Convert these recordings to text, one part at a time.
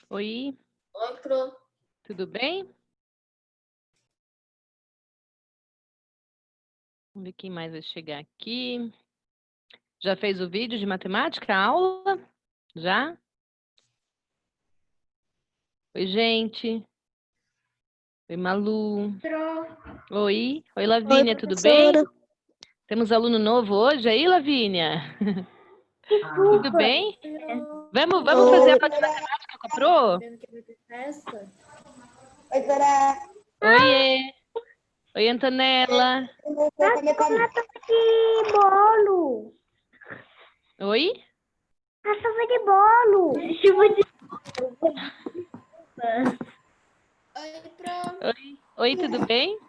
Oi, Oi, Pro. tudo bem? Vamos ver quem mais vai chegar aqui. Já fez o vídeo de matemática, a aula? Já? Oi, gente. Oi, Malu. Oi. Oi, Oi, Lavínia, tudo bem? professora. Temos aluno novo hoje aí, Lavínia? Tudo Desculpa. bem? Vamos fazer aula de matemática com a Pro? Oi, Cora. Oiê. Oi, Antonella. De bolo. Oi? A chuva de bolo. Chuva de Oi, Pro. Oi, tudo bem?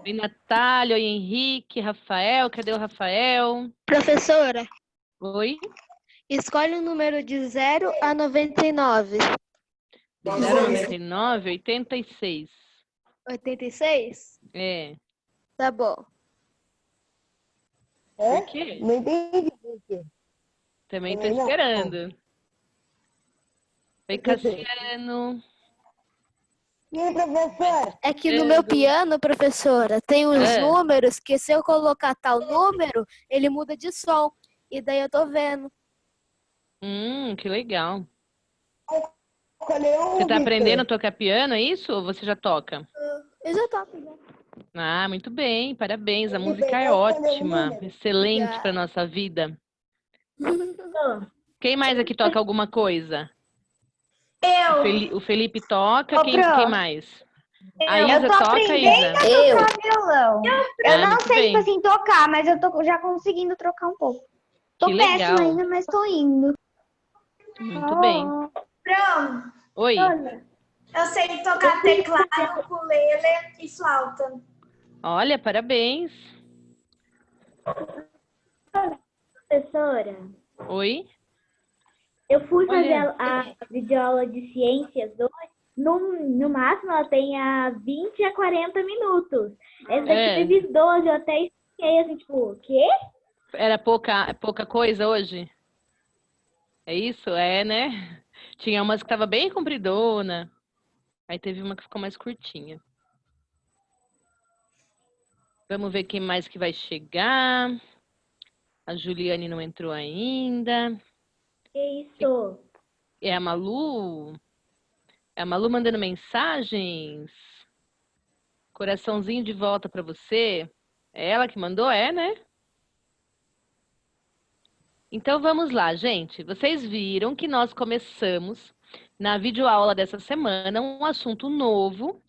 Oi, Natália. Oi, Henrique, Rafael. Cadê o Rafael? Professora, Oi? escolhe o número de 0 a 99. 0,99, 86. 86? É. Tá bom. Por quê? Não entendi por quê. Também tô esperando. Oi, Cassiano. E aí, professora? É que no Chegando. meu piano, professora, tem uns É. números que se eu colocar tal número, ele muda de som. E daí eu tô vendo. Que legal. Você tá aprendendo a tocar piano, é isso? Ou você já toca? Eu já toco, já. Ah, muito bem, parabéns. A música é ótima, excelente para nossa vida. Quem mais aqui toca alguma coisa? Eu. O Felipe toca, Ô, quem Pro. mais? A Eu Isa tô toca, aprendendo Isa? a tocar violão. Eu não muito sei, bem. tipo assim, tocar, mas eu tô já conseguindo trocar um pouco. Tô Que péssima legal. ainda, mas tô indo. Muito bem. Pro, Oi. eu sei tocar teclado, ukulele e flauta. Olha, parabéns. Professora, Oi. eu fui fazer Olha. a videoaula de ciências hoje. No máximo, ela tem 20 a 40 minutos. Essa daqui É. teve 12, eu até esqueci, assim, tipo, o quê? Era pouca coisa hoje? É isso? É, né? Tinha umas que tava bem compridona. Aí teve uma que ficou mais curtinha. Vamos ver quem mais que vai chegar. A Juliane não entrou ainda. Que isso? É a Malu? É a Malu mandando mensagens? Coraçãozinho de volta para você. É ela que mandou, é, né? Então vamos lá, gente. Vocês viram que nós começamos na videoaula dessa semana um assunto novo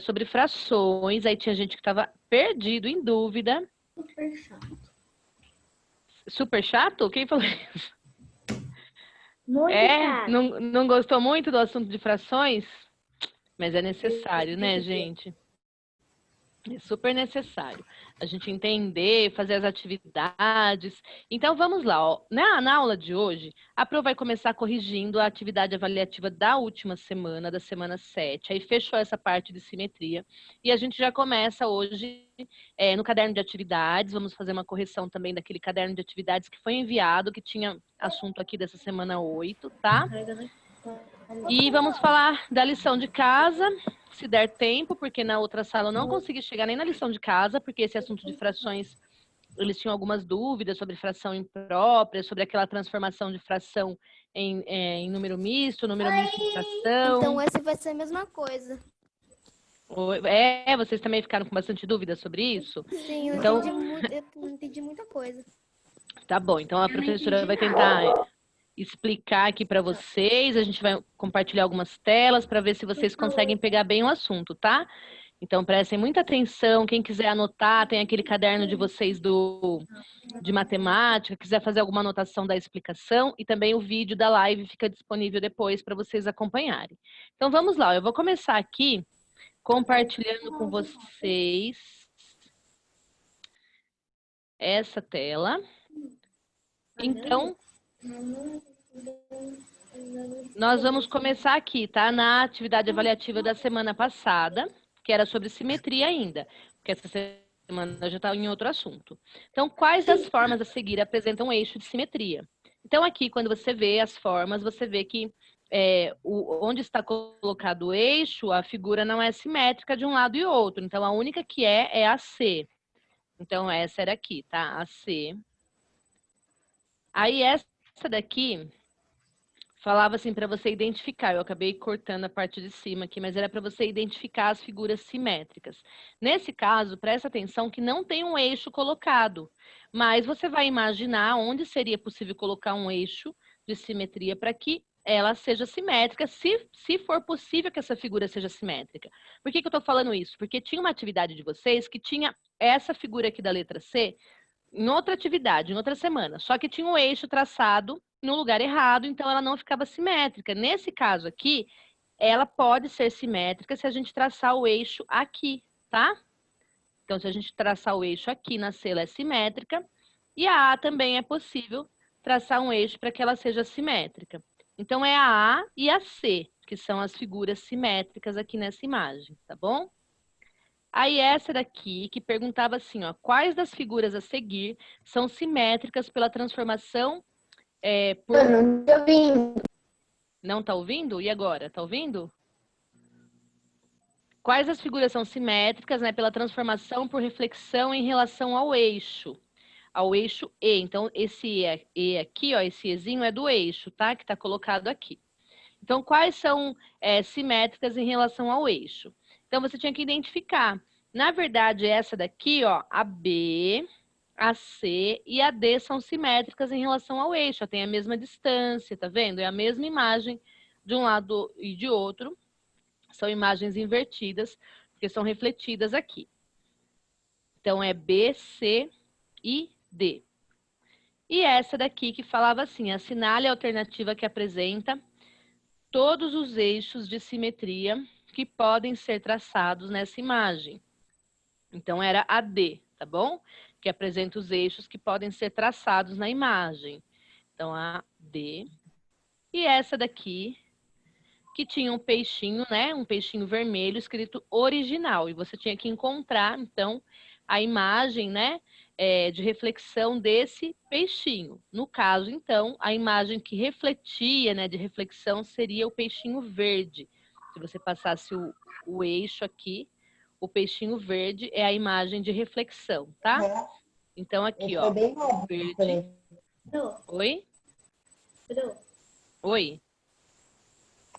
sobre frações. Aí tinha gente que estava perdido, em dúvida. Super chato. Super chato? Quem falou isso? Muito chato. Não gostou muito do assunto de frações? Mas é necessário, né, gente? É super necessário a gente entender, fazer as atividades. Então, vamos lá. Ó. Na aula de hoje, a Pro vai começar corrigindo a atividade avaliativa da última semana, da semana 7. Aí fechou essa parte de simetria. E a gente já começa hoje no caderno de atividades. Vamos fazer uma correção também daquele caderno de atividades que foi enviado, que tinha assunto aqui dessa semana 8, tá? E vamos falar da lição de casa, se der tempo, porque na outra sala eu não consegui chegar nem na lição de casa, porque esse assunto de frações, eles tinham algumas dúvidas sobre fração imprópria, sobre aquela transformação de fração em número misto de fração. Então, esse vai ser a mesma coisa. Vocês também ficaram com bastante dúvida sobre isso? Sim, eu não entendi muita coisa. Tá bom, então a professora vai tentar explicar aqui para vocês, a gente vai compartilhar algumas telas para ver se vocês conseguem pegar bem o assunto, tá? Então prestem muita atenção, quem quiser anotar, tem aquele caderno de vocês de matemática, quiser fazer alguma anotação da explicação e também o vídeo da live fica disponível depois para vocês acompanharem. Então vamos lá, eu vou começar aqui compartilhando com vocês essa tela. Então, nós vamos começar aqui, tá? Na atividade avaliativa da semana passada, que era sobre simetria ainda, porque essa semana já está em outro assunto. Então, quais das formas a seguir apresentam um eixo de simetria? Então, aqui, quando você vê as formas, você vê que onde está colocado o eixo, a figura não é simétrica de um lado e outro. Então, a única que é a C. Então, essa era aqui, tá? A C. Aí, essa daqui falava assim para você identificar. Eu acabei cortando a parte de cima aqui, mas era para você identificar as figuras simétricas. Nesse caso, presta atenção que não tem um eixo colocado, mas você vai imaginar onde seria possível colocar um eixo de simetria para que ela seja simétrica, se for possível que essa figura seja simétrica. Por que eu estou falando isso? Porque tinha uma atividade de vocês que tinha essa figura aqui da letra C em outra atividade, em outra semana, só que tinha um eixo traçado no lugar errado, então ela não ficava simétrica. Nesse caso aqui, ela pode ser simétrica se a gente traçar o eixo aqui, tá? Então, se a gente traçar o eixo aqui na C, ela é simétrica, e a A também é possível traçar um eixo para que ela seja simétrica. Então, é a A e a C, que são as figuras simétricas aqui nessa imagem, tá bom? Aí essa daqui, que perguntava assim, ó, quais das figuras a seguir são simétricas pela transformação por... Eu não tô ouvindo. Não tá ouvindo? E agora? Tá ouvindo? Quais das figuras são simétricas, né, pela transformação por reflexão em relação ao eixo E. Então, esse E aqui, ó, esse Ezinho é do eixo, tá? Que tá colocado aqui. Então, quais são simétricas em relação ao eixo? Então, você tinha que identificar. Na verdade, essa daqui, ó, a B, a C e a D são simétricas em relação ao eixo. Tem a mesma distância, tá vendo? É a mesma imagem de um lado e de outro. São imagens invertidas, porque são refletidas aqui. Então, é B, C e D. E essa daqui que falava assim, assinale a alternativa que apresenta todos os eixos de simetria que podem ser traçados nessa imagem. Então, era a D, tá bom? Que apresenta os eixos que podem ser traçados na imagem. Então, a D. E essa daqui, que tinha um peixinho, né? Um peixinho vermelho escrito original. E você tinha que encontrar, então, a imagem, né? De reflexão desse peixinho. No caso, então, a imagem que refletia, né? De reflexão seria o peixinho verde. Se você passasse o eixo aqui, o peixinho verde é a imagem de reflexão, tá? Então, aqui, ó. Verde. Oi? Oi?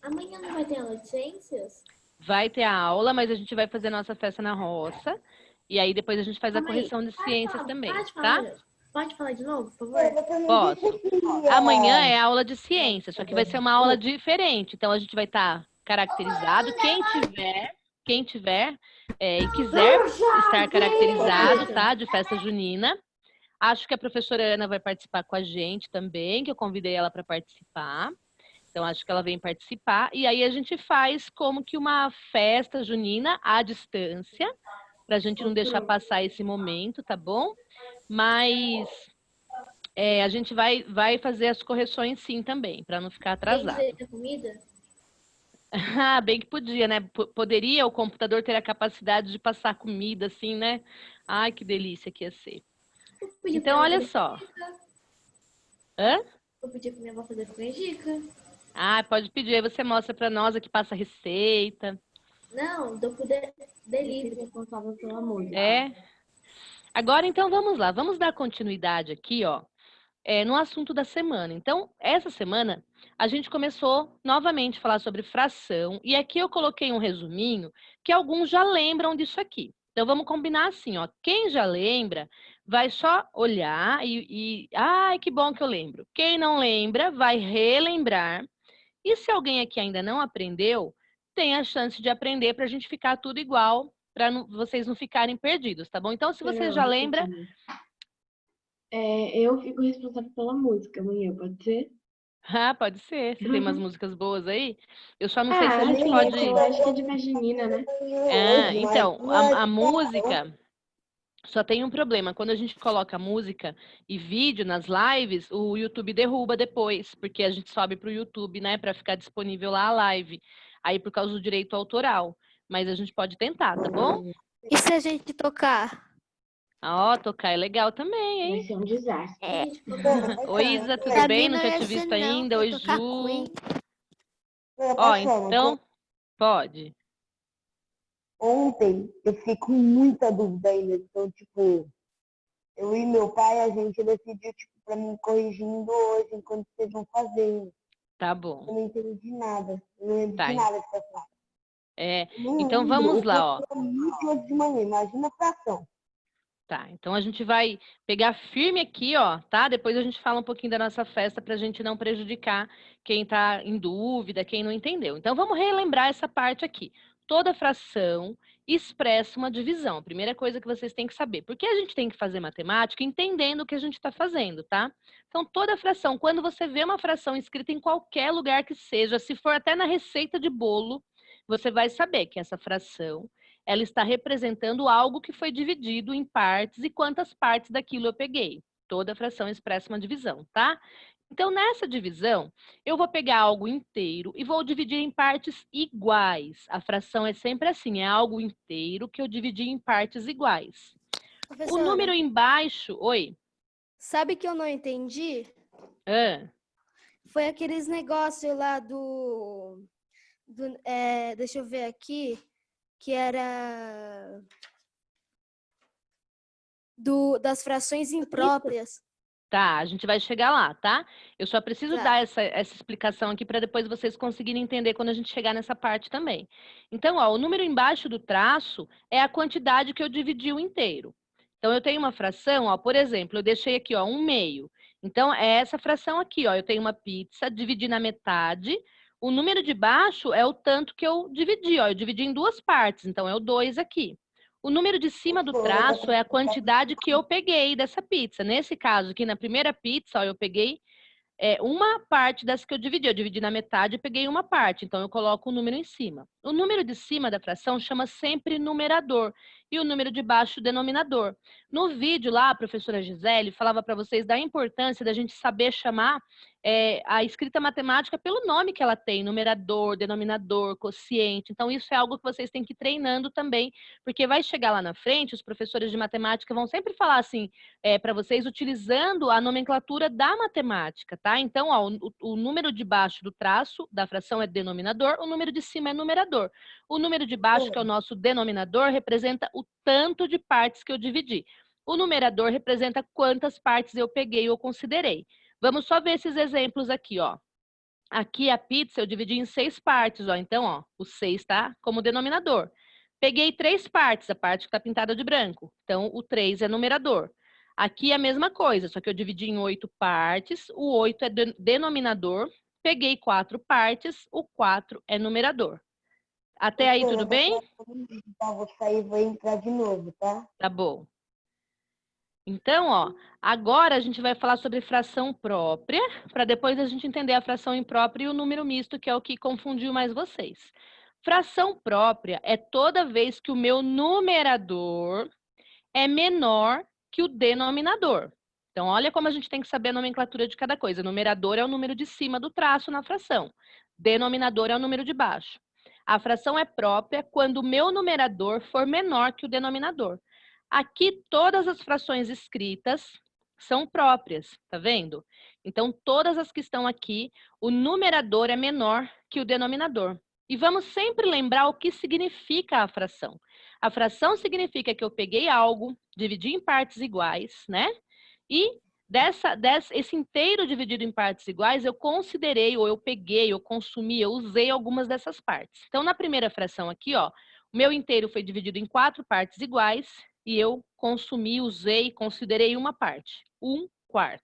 Amanhã não vai ter aula de ciências? Vai ter a aula, mas a gente vai fazer a nossa festa na roça. E aí depois a gente faz a correção de ciências também, tá? Pode falar de novo, por favor? Posso. Amanhã é aula de ciências, só que vai ser uma aula diferente. Então a gente vai estar caracterizado. Quem tiver e quiser estar caracterizado, tá? De festa junina. Acho que a professora Ana vai participar com a gente também, que eu convidei ela para participar. Então, acho que ela vem participar. E aí a gente faz como que uma festa junina à distância, para a gente não deixar passar esse momento, tá bom? Mas a gente vai fazer as correções sim também, para não ficar atrasado. Tem direito à comida? Ah, bem que podia, né? Poderia o computador ter a capacidade de passar comida assim, né? Ai, que delícia que ia ser. Então, olha só. Hã? Eu pedi pra minha avó fazer canjica. Ah, pode pedir. Aí você mostra para nós aqui, passa a receita. Não, do delivery responsável pela música. Agora, então, vamos lá. Vamos dar continuidade aqui, ó, no assunto da semana. Então, essa semana, a gente começou novamente a falar sobre fração. E aqui eu coloquei um resuminho que alguns já lembram disso aqui. Então, vamos combinar assim, ó. Quem já lembra, vai só olhar ai, que bom que eu lembro. Quem não lembra, vai relembrar. E se alguém aqui ainda não aprendeu, tem a chance de aprender para a gente ficar tudo igual, para vocês não ficarem perdidos, tá bom? Então, se você já lembra... Eu fico responsável pela música amanhã, pode ser? Ah, pode ser. Você tem umas músicas boas aí? Eu só não sei se a gente sim, pode... Eu acho que é de Vaginina, né? Então, a música... Só tem um problema, quando a gente coloca música e vídeo nas lives, o YouTube derruba depois, porque a gente sobe para o YouTube, né, para ficar disponível lá a live. Aí por causa do direito autoral. Mas a gente pode tentar, tá bom? E se a gente tocar? Ó, tocar é legal também, hein? Vai ser um desastre. Oi, Isa, tudo bem? Não tinha te visto ainda. Oi, Ju. Ó, Professora, então, pode. ontem eu fiquei com muita dúvida ainda. Então, tipo, eu e meu pai, a gente decidiu, tipo, pra mim corrigindo hoje, enquanto vocês vão fazendo. Tá Eu bom. não entendi nada. Eu não lembro Tá, de nada dessa frase. então vamos lá, ó. Muito hoje de manhã, imagina a fração. Tá, então a gente vai pegar firme aqui, ó, tá? Depois a gente fala um pouquinho da nossa festa para a gente não prejudicar quem tá em dúvida, quem não entendeu. Então vamos relembrar essa parte aqui. Toda fração expressa uma divisão. A primeira coisa que vocês têm que saber. Porque a gente tem que fazer matemática entendendo o que a gente está fazendo, tá? Então toda fração, quando você vê uma fração escrita em qualquer lugar que seja, se for até na receita de bolo, você vai saber que essa fração ela está representando algo que foi dividido em partes e quantas partes daquilo eu peguei. Toda fração expressa uma divisão, tá? Então, nessa divisão, eu vou pegar algo inteiro e vou dividir em partes iguais. A fração é sempre assim, é algo inteiro que eu dividi em partes iguais. O Professora, número embaixo... Oi? sabe que eu não entendi? Foi aqueles negócios lá deixa eu ver aqui, que era das frações impróprias. Tá, a gente vai chegar lá, tá? Eu só preciso Tá. dar essa explicação aqui para depois vocês conseguirem entender quando a gente chegar nessa parte também. Então, ó, o número embaixo do traço é a quantidade que eu dividi o inteiro. Então, eu tenho uma fração, ó, por exemplo, eu deixei aqui, ó, 1/2. Então, é essa fração aqui, ó, eu tenho uma pizza, dividi na metade. O número de baixo é o tanto que eu dividi, ó, eu dividi em 2 partes, então é o 2 aqui. O número de cima do traço é a quantidade que eu peguei dessa pizza. Nesse caso aqui, na primeira pizza, ó, eu peguei uma parte das que eu dividi na metade e peguei uma parte, então eu coloco o número em cima. O número de cima da fração chama sempre numerador e o número de baixo denominador. No vídeo lá, a professora Gisele falava para vocês da importância da gente saber chamar a escrita matemática pelo nome que ela tem, numerador, denominador, quociente. Então isso é algo que vocês têm que ir treinando também, porque vai chegar lá na frente, os professores de matemática vão sempre falar assim, para vocês utilizando a nomenclatura da matemática, tá? Então, ó, o número de baixo do traço da fração é denominador, o número de cima é numerador. O número de baixo, que é o nosso denominador, representa o tanto de partes que eu dividi. O numerador representa quantas partes eu peguei ou considerei. Vamos só ver esses exemplos aqui, ó. Aqui a pizza eu dividi em 6 partes, ó. Então, ó, o 6 tá como denominador. Peguei 3 partes, a parte que está pintada de branco. Então, o 3 é numerador. Aqui é a mesma coisa, só que eu dividi em 8 partes. O 8 é denominador. Peguei 4 partes, o 4 é numerador. Até aí, tudo bem? Então, vou sair e vou entrar de novo, tá? Tá bom. Então, ó, agora a gente vai falar sobre fração própria, para depois a gente entender a fração imprópria e o número misto, que é o que confundiu mais vocês. Fração própria é toda vez que o meu numerador é menor que o denominador. Então, olha como a gente tem que saber a nomenclatura de cada coisa. Numerador é o número de cima do traço na fração. Denominador é o número de baixo. A fração é própria quando o meu numerador for menor que o denominador. Aqui, todas as frações escritas são próprias, tá vendo? Então, todas as que estão aqui, o numerador é menor que o denominador. E vamos sempre lembrar o que significa a fração. A fração significa que eu peguei algo, dividi em partes iguais, né? E esse inteiro dividido em partes iguais, eu considerei, ou eu peguei, eu consumi, eu usei algumas dessas partes. Então, na primeira fração aqui, ó, o meu inteiro foi dividido em 4 partes iguais, e eu consumi, usei, considerei uma parte, 1/4,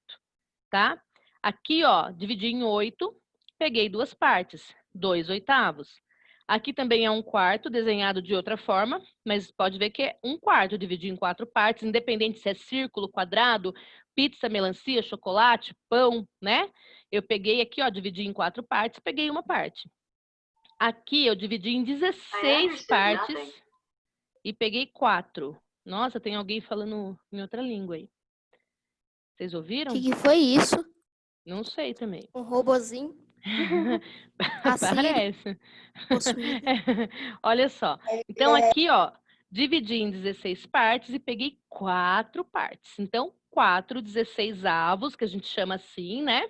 tá? Aqui, ó, dividi em 8, peguei 2 partes, 2/8. Aqui também é 1/4, desenhado de outra forma, mas pode ver que é 1/4, dividir em 4 partes, independente se é círculo, quadrado, pizza, melancia, chocolate, pão, né? Eu peguei aqui, ó, dividi em 4 partes, peguei uma parte. Aqui eu dividi em 16 partes e peguei 4. Nossa, tem alguém falando em outra língua aí. Vocês ouviram? O que foi isso? Não sei também. Um robozinho? Assim, Parece. possuído. Olha só. Então, aqui, ó, dividi em 16 partes e peguei 4 partes. Então, 4 16avos, que a gente chama assim, né?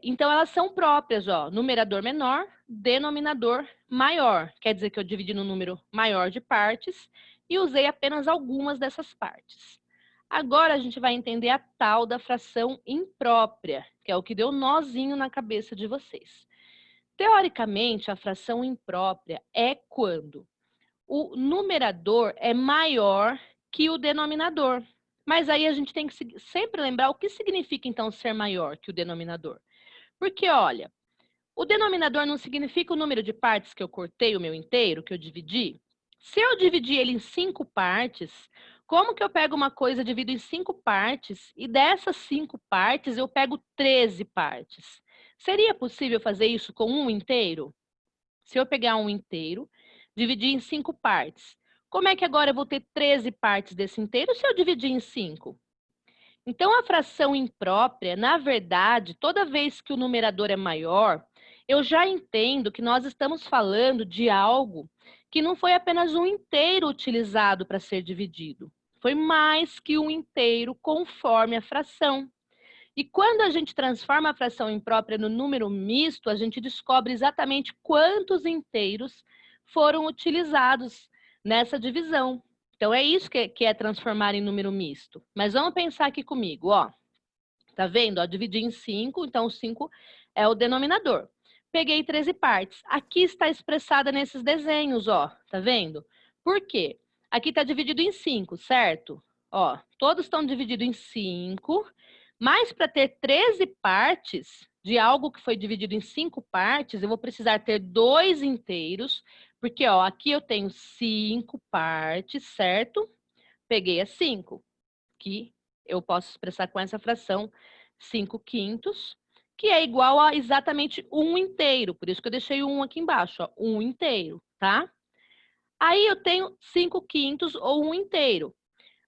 Então, elas são próprias, ó. Numerador menor, denominador maior. Quer dizer que eu dividi no número maior de partes e usei apenas algumas dessas partes. Agora, a gente vai entender a tal da fração imprópria, que é o que deu nozinho na cabeça de vocês. Teoricamente, a fração imprópria é quando o numerador é maior que o denominador. Mas aí a gente tem que sempre lembrar o que significa, então, ser maior que o denominador. Porque, olha, o denominador não significa o número de partes que eu cortei o meu inteiro, que eu dividi. Se eu dividir ele em 5 partes, como que eu pego uma coisa, divido em 5 partes, e dessas 5 partes eu pego 13 partes? Seria possível fazer isso com um inteiro? Se eu pegar um inteiro, dividir em 5 partes, como é que agora eu vou ter 13 partes desse inteiro se eu dividir em 5? Então, a fração imprópria, na verdade, toda vez que o numerador é maior, eu já entendo que nós estamos falando de algo que não foi apenas um inteiro utilizado para ser dividido. Foi mais que um inteiro conforme a fração. E quando a gente transforma a fração imprópria no número misto, a gente descobre exatamente quantos inteiros foram utilizados nessa divisão. Então, é isso que é transformar em número misto. Mas vamos pensar aqui comigo, ó. Tá vendo? Ó, dividi em 5, então o 5 é o denominador. Peguei 13 partes. Aqui está expressada nesses desenhos, ó. Tá vendo? Por quê? Aqui está dividido em 5, certo? Ó, todos estão divididos em 5, mas para ter 13 partes de algo que foi dividido em 5 partes, eu vou precisar ter 2 inteiros, porque, ó, aqui eu tenho 5 partes, certo? Peguei as 5, que eu posso expressar com essa fração 5/5, que é igual a exatamente 1 inteiro. Por isso que eu deixei o 1 aqui embaixo, ó, 1 inteiro, tá? Aí eu tenho 5/5 ou 1 inteiro.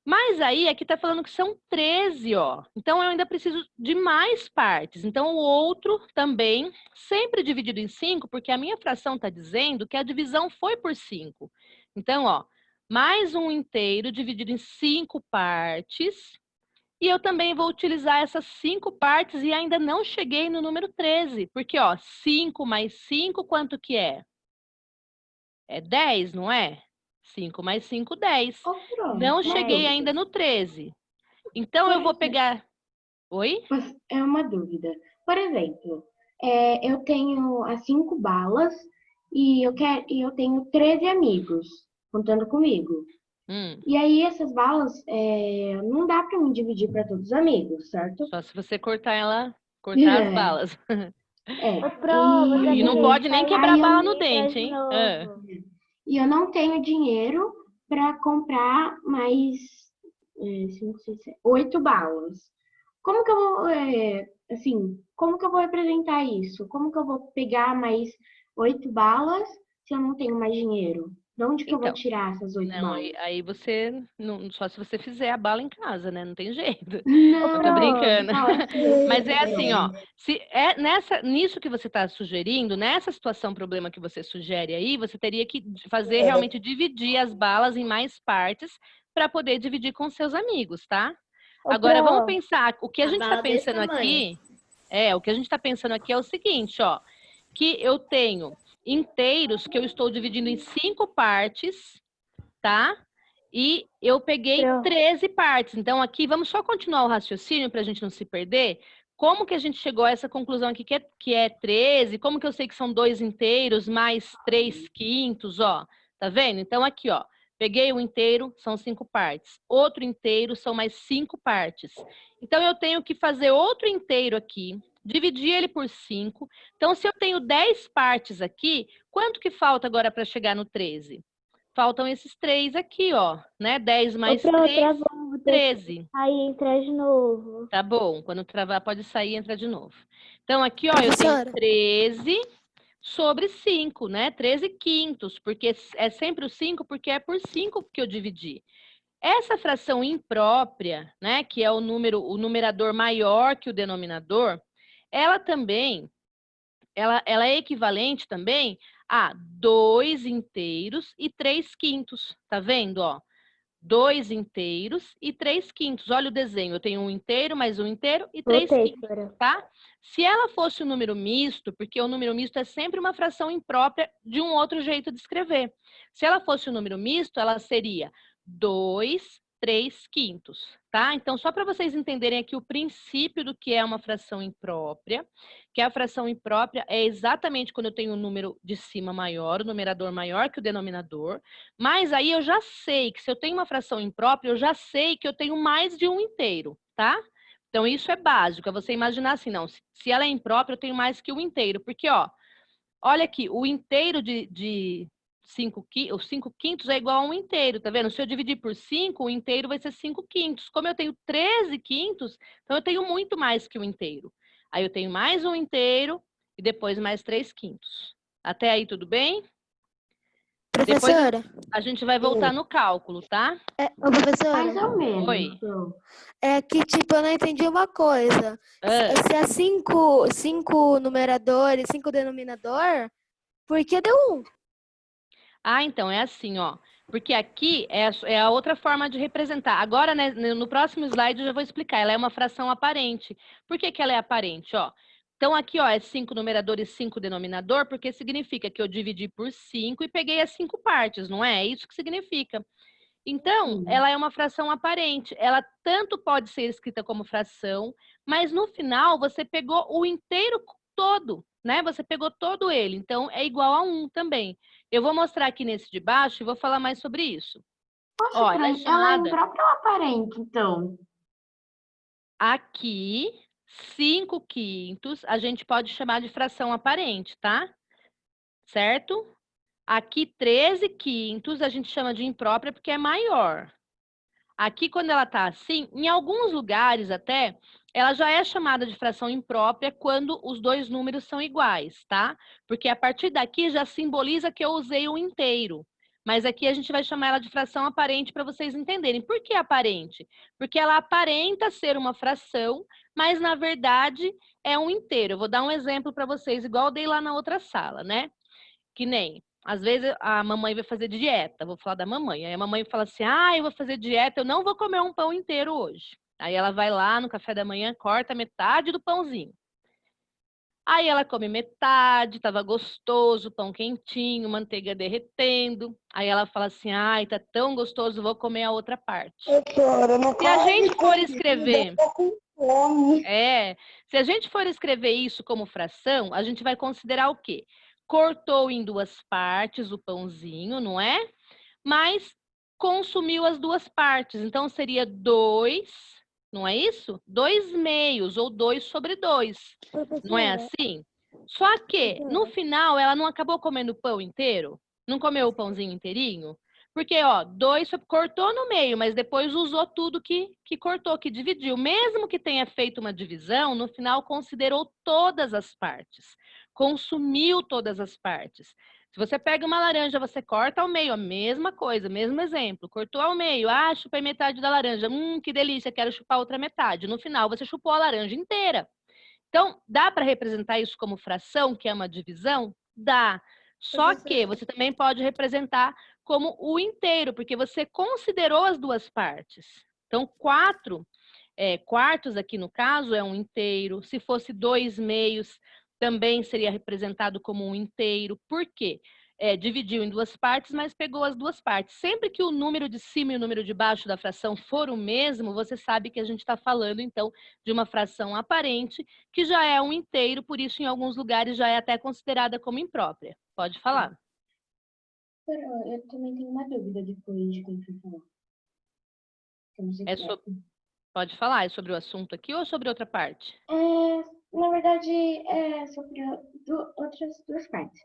Mas aí, aqui tá falando que são 13, ó. Então, eu ainda preciso de mais partes. Então, o outro também, sempre dividido em 5, porque a minha fração tá dizendo que a divisão foi por 5. Então, ó, mais um inteiro dividido em 5 partes. E eu também vou utilizar essas 5 partes e ainda não cheguei no número 13. Porque, ó, 5 mais 5, quanto que é? É 10, não é? 5 mais 5, 10. Não cheguei ainda no 13. Então, eu vou pegar... Oi? É uma dúvida. Por exemplo, eu tenho as 5 balas e eu tenho 13 amigos contando comigo. E aí, essas balas, não dá para me dividir para todos os amigos, certo? Só se você cortar as balas. E não pode nem quebrar a bala no dente, hein? E eu não tenho dinheiro para comprar mais 8 balas. Como que eu vou, como que eu vou representar isso? Como que eu vou pegar mais 8 balas se eu não tenho mais dinheiro? De onde que eu vou tirar essas 8 balas? Aí você, só se você fizer a bala em casa, né? Não tem jeito. Não, tô brincando. Não. Mas é assim, ó. Se é nisso que você está sugerindo, nessa problema que você sugere aí, você teria que fazer realmente dividir as balas em mais partes para poder dividir com seus amigos, tá? Agora vamos pensar, o que a gente está pensando aqui, o que a gente está pensando aqui é o seguinte, ó, que eu tenho inteiros que eu estou dividindo em 5 partes, tá? E eu peguei 13 partes. Então, aqui, vamos só continuar o raciocínio para a gente não se perder. Como que a gente chegou a essa conclusão aqui, que é 13? Como que eu sei que são 2 inteiros mais 3/5, ó? Tá vendo? Então, aqui, ó. Peguei um inteiro, são 5 partes. Outro inteiro, são mais 5 partes. Então, eu tenho que fazer outro inteiro aqui, dividir ele por 5. Então, se eu tenho 10 partes aqui, quanto que falta agora para chegar no 13? Faltam esses 3 aqui, ó, né? 10 mais 3, 13. Aí entra de novo. Tá bom, quando travar pode sair e entrar de novo. Então, aqui, ó, eu tenho 13 sobre 5, né? 13/5, porque é sempre o 5, porque é por 5 que eu dividi. Essa fração imprópria, né, que é o numerador maior que o denominador, ela também, ela é equivalente também a 2 inteiros e 3/5, tá vendo, ó? 2 inteiros e 3 quintos. Olha o desenho, eu tenho 1 inteiro, mais 1 inteiro e 3 quintos, tá? Se ela fosse um número misto, porque o número misto é sempre uma fração imprópria de um outro jeito de escrever. Se ela fosse um número misto, ela seria 2, 3 quintos, tá? Então, só para vocês entenderem aqui o princípio do que é uma fração imprópria, que a fração imprópria é exatamente quando eu tenho o número de cima maior, o numerador maior que o denominador, mas aí eu já sei que se eu tenho uma fração imprópria, eu já sei que eu tenho mais de um inteiro, tá? Então, isso é básico, é você imaginar assim, não, se ela é imprópria, eu tenho mais que um inteiro, porque, ó, olha aqui, o inteiro os 5 quintos é igual a um inteiro, tá vendo? Se eu dividir por 5, o inteiro vai ser 5 quintos. Como eu tenho 13 quintos, então eu tenho muito mais que um inteiro. Aí eu tenho mais um inteiro e depois mais 3 quintos. Até aí tudo bem? Professora? Depois a gente vai voltar no cálculo, tá? Ô, professora? Mais ou menos. Oi. É que, tipo, eu não entendi uma coisa. Se é 5 numeradores, 5 denominador, por que deu 1? Ah, então, é assim, ó. Porque aqui é a outra forma de representar. Agora, né, no próximo slide, eu já vou explicar. Ela é uma fração aparente. Por que que ela é aparente, ó? Então, aqui, ó, é 5 numerador e 5 denominador, porque significa que eu dividi por 5 e peguei as 5 partes, não é? É isso que significa. Então, ela é uma fração aparente. Ela tanto pode ser escrita como fração, mas no final você pegou o inteiro todo, né? Você pegou todo ele. Então, é igual a 1 também. Eu vou mostrar aqui nesse de baixo e vou falar mais sobre isso. Poxa, Ó, ela é chamada... ela é imprópria ou aparente, então? Aqui, 5 quintos, a gente pode chamar de fração aparente, tá? Certo? Aqui, 13 quintos, a gente chama de imprópria porque é maior. Aqui, quando ela tá assim, em alguns lugares até, ela já é chamada de fração imprópria quando os dois números são iguais, tá? Porque a partir daqui já simboliza que eu usei o inteiro. Mas aqui a gente vai chamar ela de fração aparente para vocês entenderem. Por que aparente? Porque ela aparenta ser uma fração, mas na verdade é um inteiro. Eu vou dar um exemplo para vocês, igual eu dei lá na outra sala, né? Que nem, às vezes a mamãe vai fazer dieta, vou falar da mamãe. Aí a mamãe fala assim, eu vou fazer dieta, eu não vou comer um pão inteiro hoje. Aí ela vai lá no café da manhã, corta metade do pãozinho. Aí ela come metade, tava gostoso, pão quentinho, manteiga derretendo. Aí ela fala assim, tá tão gostoso, vou comer a outra parte. Se a gente for escrever... se a gente for escrever isso como fração, a gente vai considerar o quê? Cortou em 2 partes o pãozinho, não é? Mas consumiu as 2 partes. Então, seria 2... Não é isso? 2 meios, ou 2 sobre 2. Não é assim? Só que, no final, ela não acabou comendo o pão inteiro? Não comeu o pãozinho inteirinho? Porque, ó, 2 cortou no meio, mas depois usou tudo que cortou, que dividiu. Mesmo que tenha feito uma divisão, no final considerou todas as partes. Consumiu todas as partes. Se você pega uma laranja, você corta ao meio, a mesma coisa, mesmo exemplo. Cortou ao meio, chupei metade da laranja. Que delícia, quero chupar outra metade. No final, você chupou a laranja inteira. Então, dá para representar isso como fração, que é uma divisão? Dá. Só que você também pode representar como o inteiro, porque você considerou as 2 partes. Então, 4 quartos aqui no caso é um inteiro. Se fosse 2 meios, também seria representado como um inteiro. Por quê? Dividiu em 2 partes, mas pegou as 2 partes. Sempre que o número de cima e o número de baixo da fração for o mesmo, você sabe que a gente está falando, então, de uma fração aparente, que já é um inteiro, por isso, em alguns lugares, já é até considerada como imprópria. Pode falar. Eu também tenho uma dúvida depois de quem for falar. Pode falar, é sobre o assunto aqui ou sobre outra parte? Na verdade, é sobre outras 2 partes.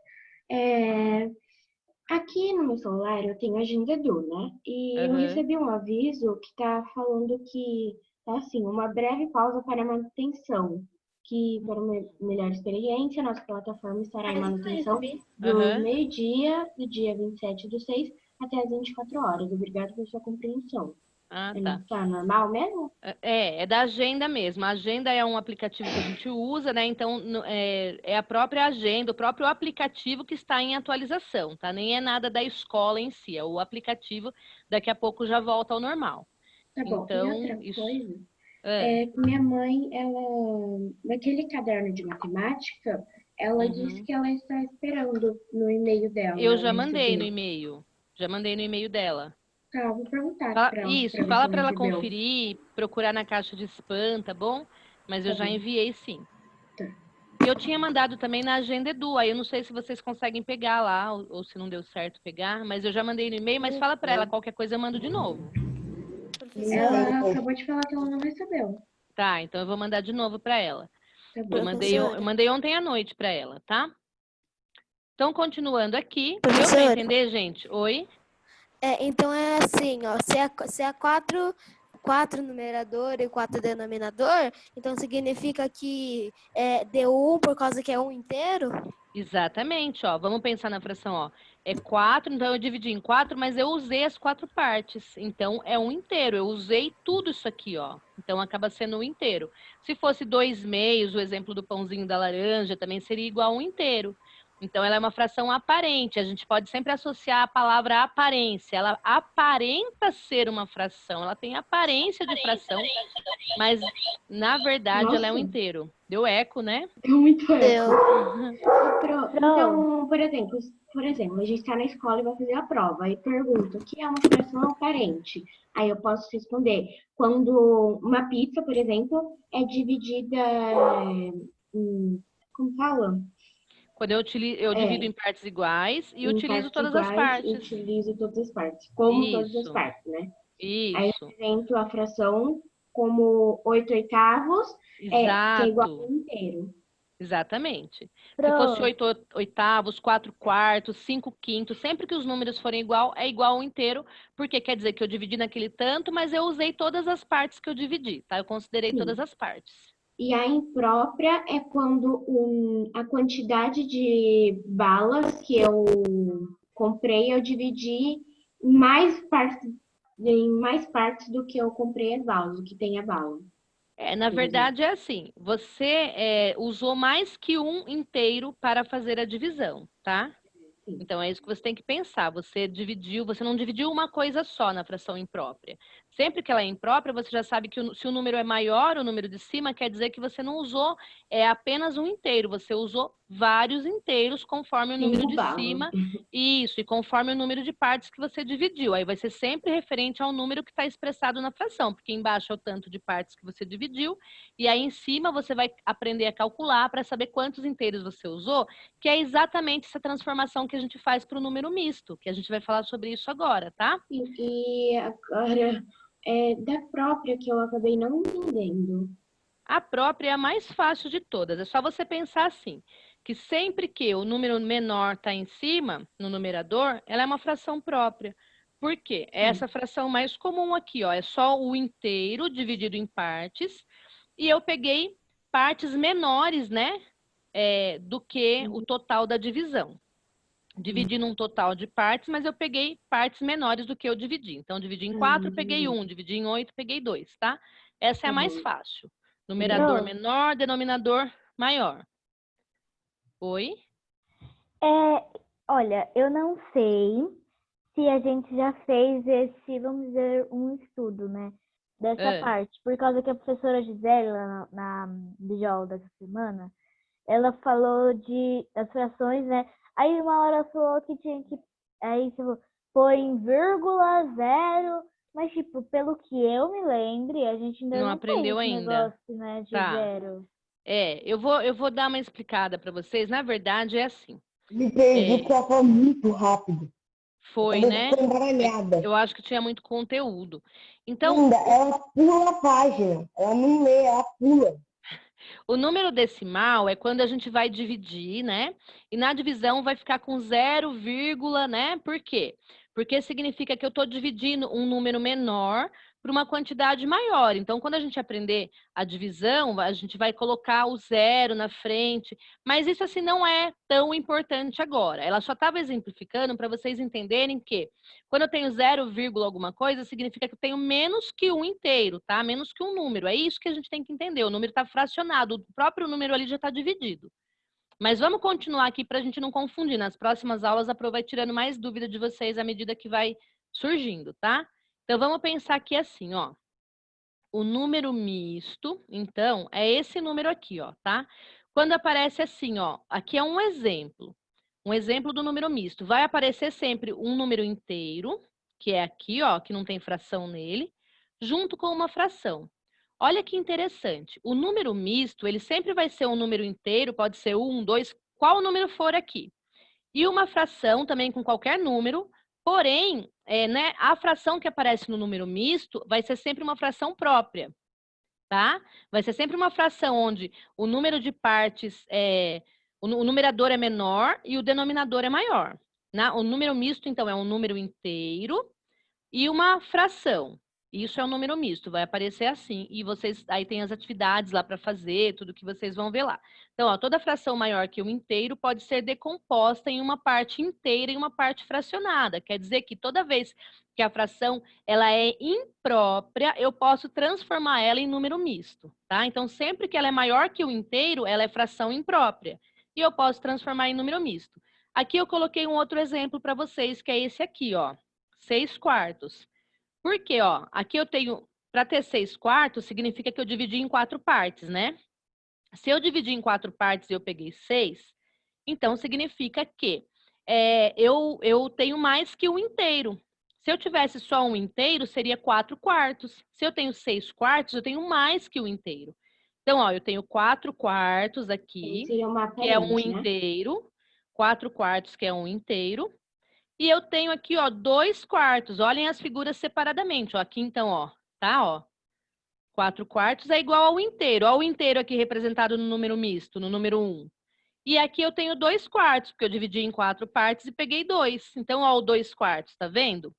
Aqui no meu celular eu tenho a Agenda Edu, né? E eu recebi um aviso que tá falando que tá assim, uma breve pausa para manutenção. Que para uma melhor experiência, nossa plataforma estará em manutenção do meio-dia, do dia 27/6 até as 24 horas. Obrigado pela sua compreensão. Tá. Tá normal mesmo? É da agenda mesmo. A agenda é um aplicativo que a gente usa, né? Então, é a própria agenda, o próprio aplicativo que está em atualização, tá? Nem é nada da escola em si, é o aplicativo daqui a pouco já volta ao normal. Tá bom. Então, e outra isso... coisa, minha mãe, ela, naquele caderno de matemática, ela disse que ela está esperando no e-mail dela. Eu já mandei no e-mail. Já mandei no e-mail dela. Tá, vou perguntar para ela. Isso, fala para ela conferir, procurar na caixa de spam, tá bom? Mas eu já enviei, sim. Tá. E eu tinha mandado também na Agenda Edu, aí eu não sei se vocês conseguem pegar lá, ou se não deu certo pegar, mas eu já mandei no e-mail, mas fala para ela, qualquer coisa eu mando de novo. Ela acabou de falar que ela não recebeu. Tá, então eu vou mandar de novo para ela. Tá bom. Eu mandei ontem à noite para ela, tá? Então, continuando aqui, deu para entender, gente? Oi? Então é assim, ó, se é 4 numerador e 4 denominador, então significa que deu 1 por causa que é 1 inteiro? Exatamente, ó. Vamos pensar na fração, ó. É 4, então eu dividi em 4, mas eu usei as 4 partes. Então, é 1 inteiro. Eu usei tudo isso aqui, ó. Então, acaba sendo 1 inteiro. Se fosse 2 meios, o exemplo do pãozinho da laranja, também seria igual a 1 inteiro. Então, ela é uma fração aparente. A gente pode sempre associar a palavra aparência. Ela aparenta ser uma fração. Ela tem aparência de fração, mas, na verdade, ela é 1 inteiro. Deu eco, né? Deu muito eco. Então, por exemplo, a gente está na escola e vai fazer a prova. Aí pergunta, o que é uma fração aparente? Aí eu posso responder. Quando uma pizza, por exemplo, é dividida como fala? Quando eu divido em partes iguais e utilizo todas as partes. Utilizo todas as partes, como todas as partes, né? Isso. Aí eu apresento a fração como 8 oitavos, que é igual a 1 inteiro. Exatamente. Se fosse 8 oitavos, 4 quartos, 5 quintos, sempre que os números forem igual, é igual a 1 inteiro, porque quer dizer que eu dividi naquele tanto, mas eu usei todas as partes que eu dividi, tá? Eu considerei todas as partes. E a imprópria é quando a quantidade de balas que eu comprei, eu dividi em mais partes do que eu comprei as balas, do que tem a bala. Na verdade, é assim, você usou mais que 1 inteiro para fazer a divisão, tá? Então, é isso que você tem que pensar. Você não dividiu uma coisa só na fração imprópria. Sempre que ela é imprópria, você já sabe que se o número é maior, o número de cima, quer dizer que você não usou apenas 1 inteiro. Você usou vários inteiros conforme o número de cima. Isso, e conforme o número de partes que você dividiu. Aí vai ser sempre referente ao número que está expressado na fração, porque embaixo é o tanto de partes que você dividiu. E aí em cima você vai aprender a calcular para saber quantos inteiros você usou, que é exatamente essa transformação que a gente faz para o número misto, que a gente vai falar sobre isso agora, tá? E agora, da própria que eu acabei não entendendo. A própria é a mais fácil de todas. É só você pensar assim, que sempre que o número menor está em cima, no numerador, ela é uma fração própria. Por quê? É essa fração mais comum aqui, ó. É só o inteiro dividido em partes. E eu peguei partes menores, né? Do que o total da divisão. Dividi num total de partes, mas eu peguei partes menores do que eu dividi. Então, dividi em 4, peguei 1. Dividi em 8, peguei 2, tá? Essa é a mais fácil. Numerador menor, denominador maior. Oi? Olha, eu não sei se a gente já fez esse, vamos dizer, um estudo, né? Dessa parte. Por causa que a professora Gisele, na biologia dessa semana, ela falou das frações, né? Aí uma hora ela falou que tinha que pôr em vírgula, 0, mas tipo, pelo que eu me lembre, a gente ainda não aprendeu tem esse ainda. Negócio, né, de 0. Eu vou dar uma explicada para vocês. Na verdade, é assim. Me perdi porque ela falou muito rápido. Foi, né? Eu acho que tinha muito conteúdo. Então, ainda, ela pula a página. Ela não lê, ela pula. O número decimal é quando a gente vai dividir, né? E na divisão vai ficar com 0, né? Por quê? Porque significa que eu estou dividindo um número menor por uma quantidade maior. Então, quando a gente aprender a divisão, a gente vai colocar o 0 na frente. Mas isso, assim, não é tão importante agora. Ela só estava exemplificando para vocês entenderem que quando eu tenho 0, alguma coisa, significa que eu tenho menos que 1 inteiro, tá? Menos que um número. É isso que a gente tem que entender. O número está fracionado. O próprio número ali já está dividido. Mas vamos continuar aqui para a gente não confundir. Nas próximas aulas, a Pro vai tirando mais dúvida de vocês à medida que vai surgindo, tá? Então, vamos pensar aqui assim, ó. O número misto, então, é esse número aqui, ó, tá? Quando aparece assim, ó, aqui é um exemplo do número misto. Vai aparecer sempre um número inteiro, que é aqui, ó, que não tem fração nele, junto com uma fração. Olha que interessante. O número misto, ele sempre vai ser um número inteiro, pode ser 1, 2, qual número for aqui. E uma fração também com qualquer número, porém, né, a fração que aparece no número misto vai ser sempre uma fração própria, tá? Vai ser sempre uma fração onde o número de partes, o numerador é menor e o denominador é maior. Né? O número misto, então, é um número inteiro e uma fração. Isso é um número misto, vai aparecer assim. E vocês, aí tem as atividades lá para fazer, tudo que vocês vão ver lá. Então, ó, toda fração maior que o inteiro pode ser decomposta em uma parte inteira e uma parte fracionada. Quer dizer que toda vez que a fração ela é imprópria, eu posso transformar ela em número misto, tá? Então, sempre que ela é maior que o inteiro, ela é fração imprópria. E eu posso transformar em número misto. Aqui eu coloquei um outro exemplo para vocês, que é esse aqui, ó. 6/4. Por quê, ó? Aqui eu tenho, para ter 6/4, significa que eu dividi em 4 partes, né? Se eu dividir em 4 partes e eu peguei 6, então significa que eu tenho mais que um inteiro. Se eu tivesse só um inteiro, seria 4/4. Se eu tenho 6/4, eu tenho mais que um inteiro. Então, ó, eu tenho 4/4 aqui, que é um inteiro. 4/4, que é um inteiro. E eu tenho aqui, ó, 2/4. Olhem as figuras separadamente. Ó, aqui, então, ó, tá, ó. 4/4 é igual ao inteiro. Ó, o inteiro aqui representado no número misto, no número 1. E aqui eu tenho 2/4, porque eu dividi em 4 partes e peguei 2. Então, ó, o 2/4, tá vendo?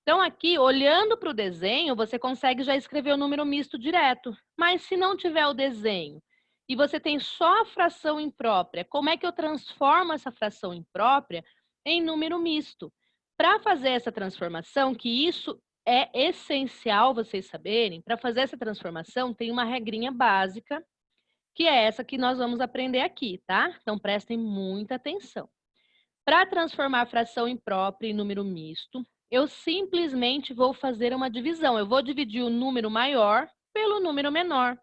Então, aqui, olhando para o desenho, você consegue já escrever o número misto direto. Mas se não tiver o desenho e você tem só a fração imprópria, como é que eu transformo essa fração imprópria em número misto? Para fazer essa transformação, que isso é essencial vocês saberem, para fazer essa transformação tem uma regrinha básica, que é essa que nós vamos aprender aqui, tá? Então, prestem muita atenção. Para transformar a fração imprópria em número misto, eu simplesmente vou fazer uma divisão. Eu vou dividir o número maior pelo número menor.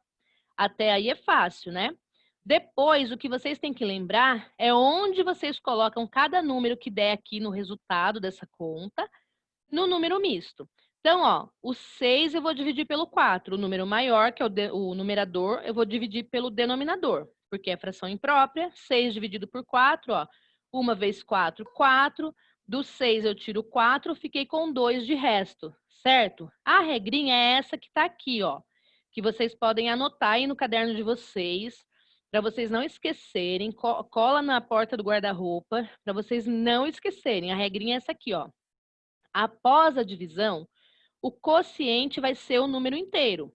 Até aí é fácil, né? Depois, o que vocês têm que lembrar é onde vocês colocam cada número que der aqui no resultado dessa conta, no número misto. Então, ó, o 6 eu vou dividir pelo 4. O número maior, que é o numerador, eu vou dividir pelo denominador, porque é fração imprópria. 6 dividido por 4, ó. 1 vezes 4, 4. Do 6 eu tiro 4, fiquei com 2 de resto, certo? A regrinha é essa que tá aqui, ó. Que vocês podem anotar aí no caderno de vocês, para vocês não esquecerem. Cola na porta do guarda-roupa, para vocês não esquecerem. A regrinha é essa aqui, ó. Após a divisão, o quociente vai ser o número inteiro.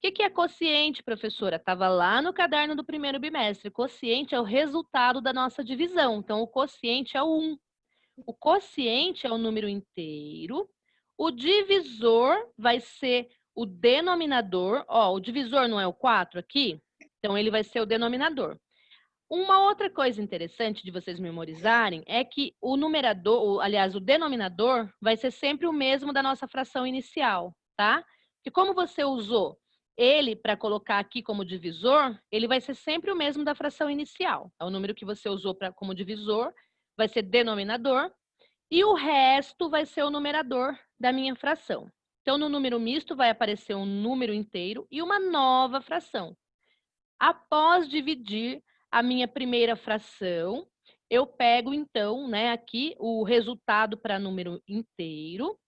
O que é quociente, professora? Estava lá no caderno do primeiro bimestre. Quociente é o resultado da nossa divisão. Então, o quociente é o 1. O quociente é o número inteiro. O divisor vai ser o denominador. Ó, o divisor não é o 4 aqui? Então, ele vai ser o denominador. Uma outra coisa interessante de vocês memorizarem é que o numerador, aliás, o denominador vai ser sempre o mesmo da nossa fração inicial, tá? E como você usou ele para colocar aqui como divisor, ele vai ser sempre o mesmo da fração inicial. É o número que você usou como divisor, vai ser denominador, e o resto vai ser o numerador da minha fração. Então, no número misto vai aparecer um número inteiro e uma nova fração. Após dividir a minha primeira fração, eu pego, então, né, aqui o resultado para número inteiro.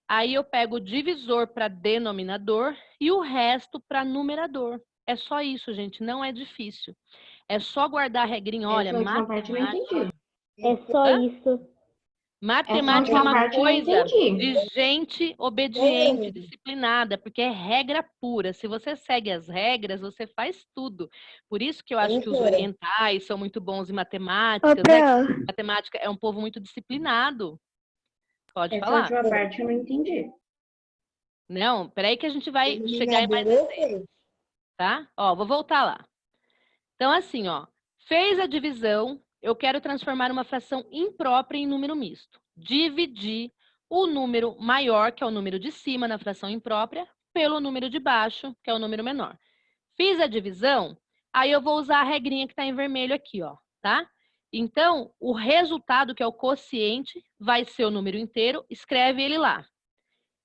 Aí eu pego o divisor para denominador e o resto para numerador. É só isso, gente, não é difícil. É só guardar a regrinha, olha, matemática. É só isso. Matemática é uma coisa de gente obediente, disciplinada, porque é regra pura. Se você segue as regras, você faz tudo. Por isso que eu acho que os orientais são muito bons em matemática, né? Matemática é um povo muito disciplinado. Pode falar. Essa última parte eu não entendi. Não, peraí que a gente vai chegar em mais detalhes, tá? Ó, vou voltar lá. Então, assim, ó, fez a divisão, eu quero transformar uma fração imprópria em número misto. Dividir, o número maior, que é o número de cima na fração imprópria, pelo número de baixo, que é o número menor. Fiz a divisão, aí eu vou usar a regrinha que está em vermelho aqui, ó, tá? Então, o resultado, que é o quociente, vai ser o número inteiro, escreve ele lá.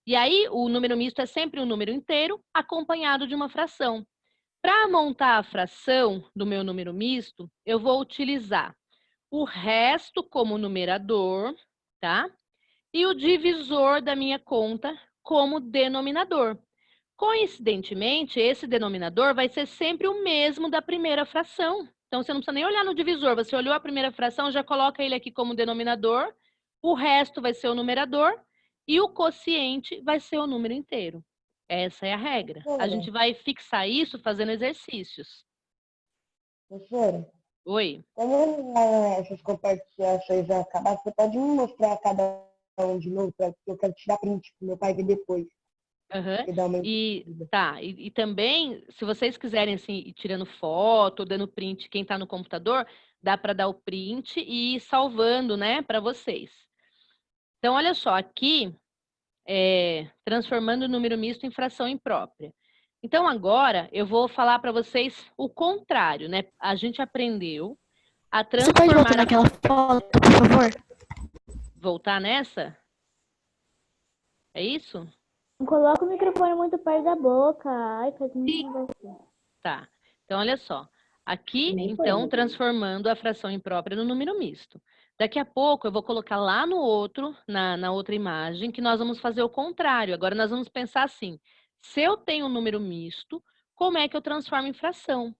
E aí, o número misto é sempre um número inteiro, acompanhado de uma fração. Para montar a fração do meu número misto, eu vou utilizar o resto como numerador, tá? E o divisor da minha conta como denominador. Coincidentemente, esse denominador vai ser sempre o mesmo da primeira fração. Então, você não precisa nem olhar no divisor. Você olhou a primeira fração, já coloca ele aqui como denominador. O resto vai ser o numerador. E o quociente vai ser o número inteiro. Essa é a regra. A gente vai fixar isso fazendo exercícios. Professora? Oi? Quando essas compartilhações já acabar, você pode me mostrar cada um de novo, porque eu quero tirar print pro meu pai ver depois. Uhum. E também, se vocês quiserem assim, ir tirando foto, dando print, quem está no computador, dá para dar o print e ir salvando, né, para vocês. Então, olha só, aqui, transformando o número misto em fração imprópria. Então, agora, eu vou falar para vocês o contrário, né? A gente aprendeu a transformar... Você pode voltar naquela foto, por favor? Voltar nessa? É isso? Não coloca o microfone muito perto da boca. Ai, faz muito negócio. Tá. Então, olha só. Aqui, então, transformando a fração imprópria no número misto. Daqui a pouco, eu vou colocar lá no outro, na outra imagem, que nós vamos fazer o contrário. Agora, nós vamos pensar assim. Se eu tenho um número misto, como é que eu transformo em fração?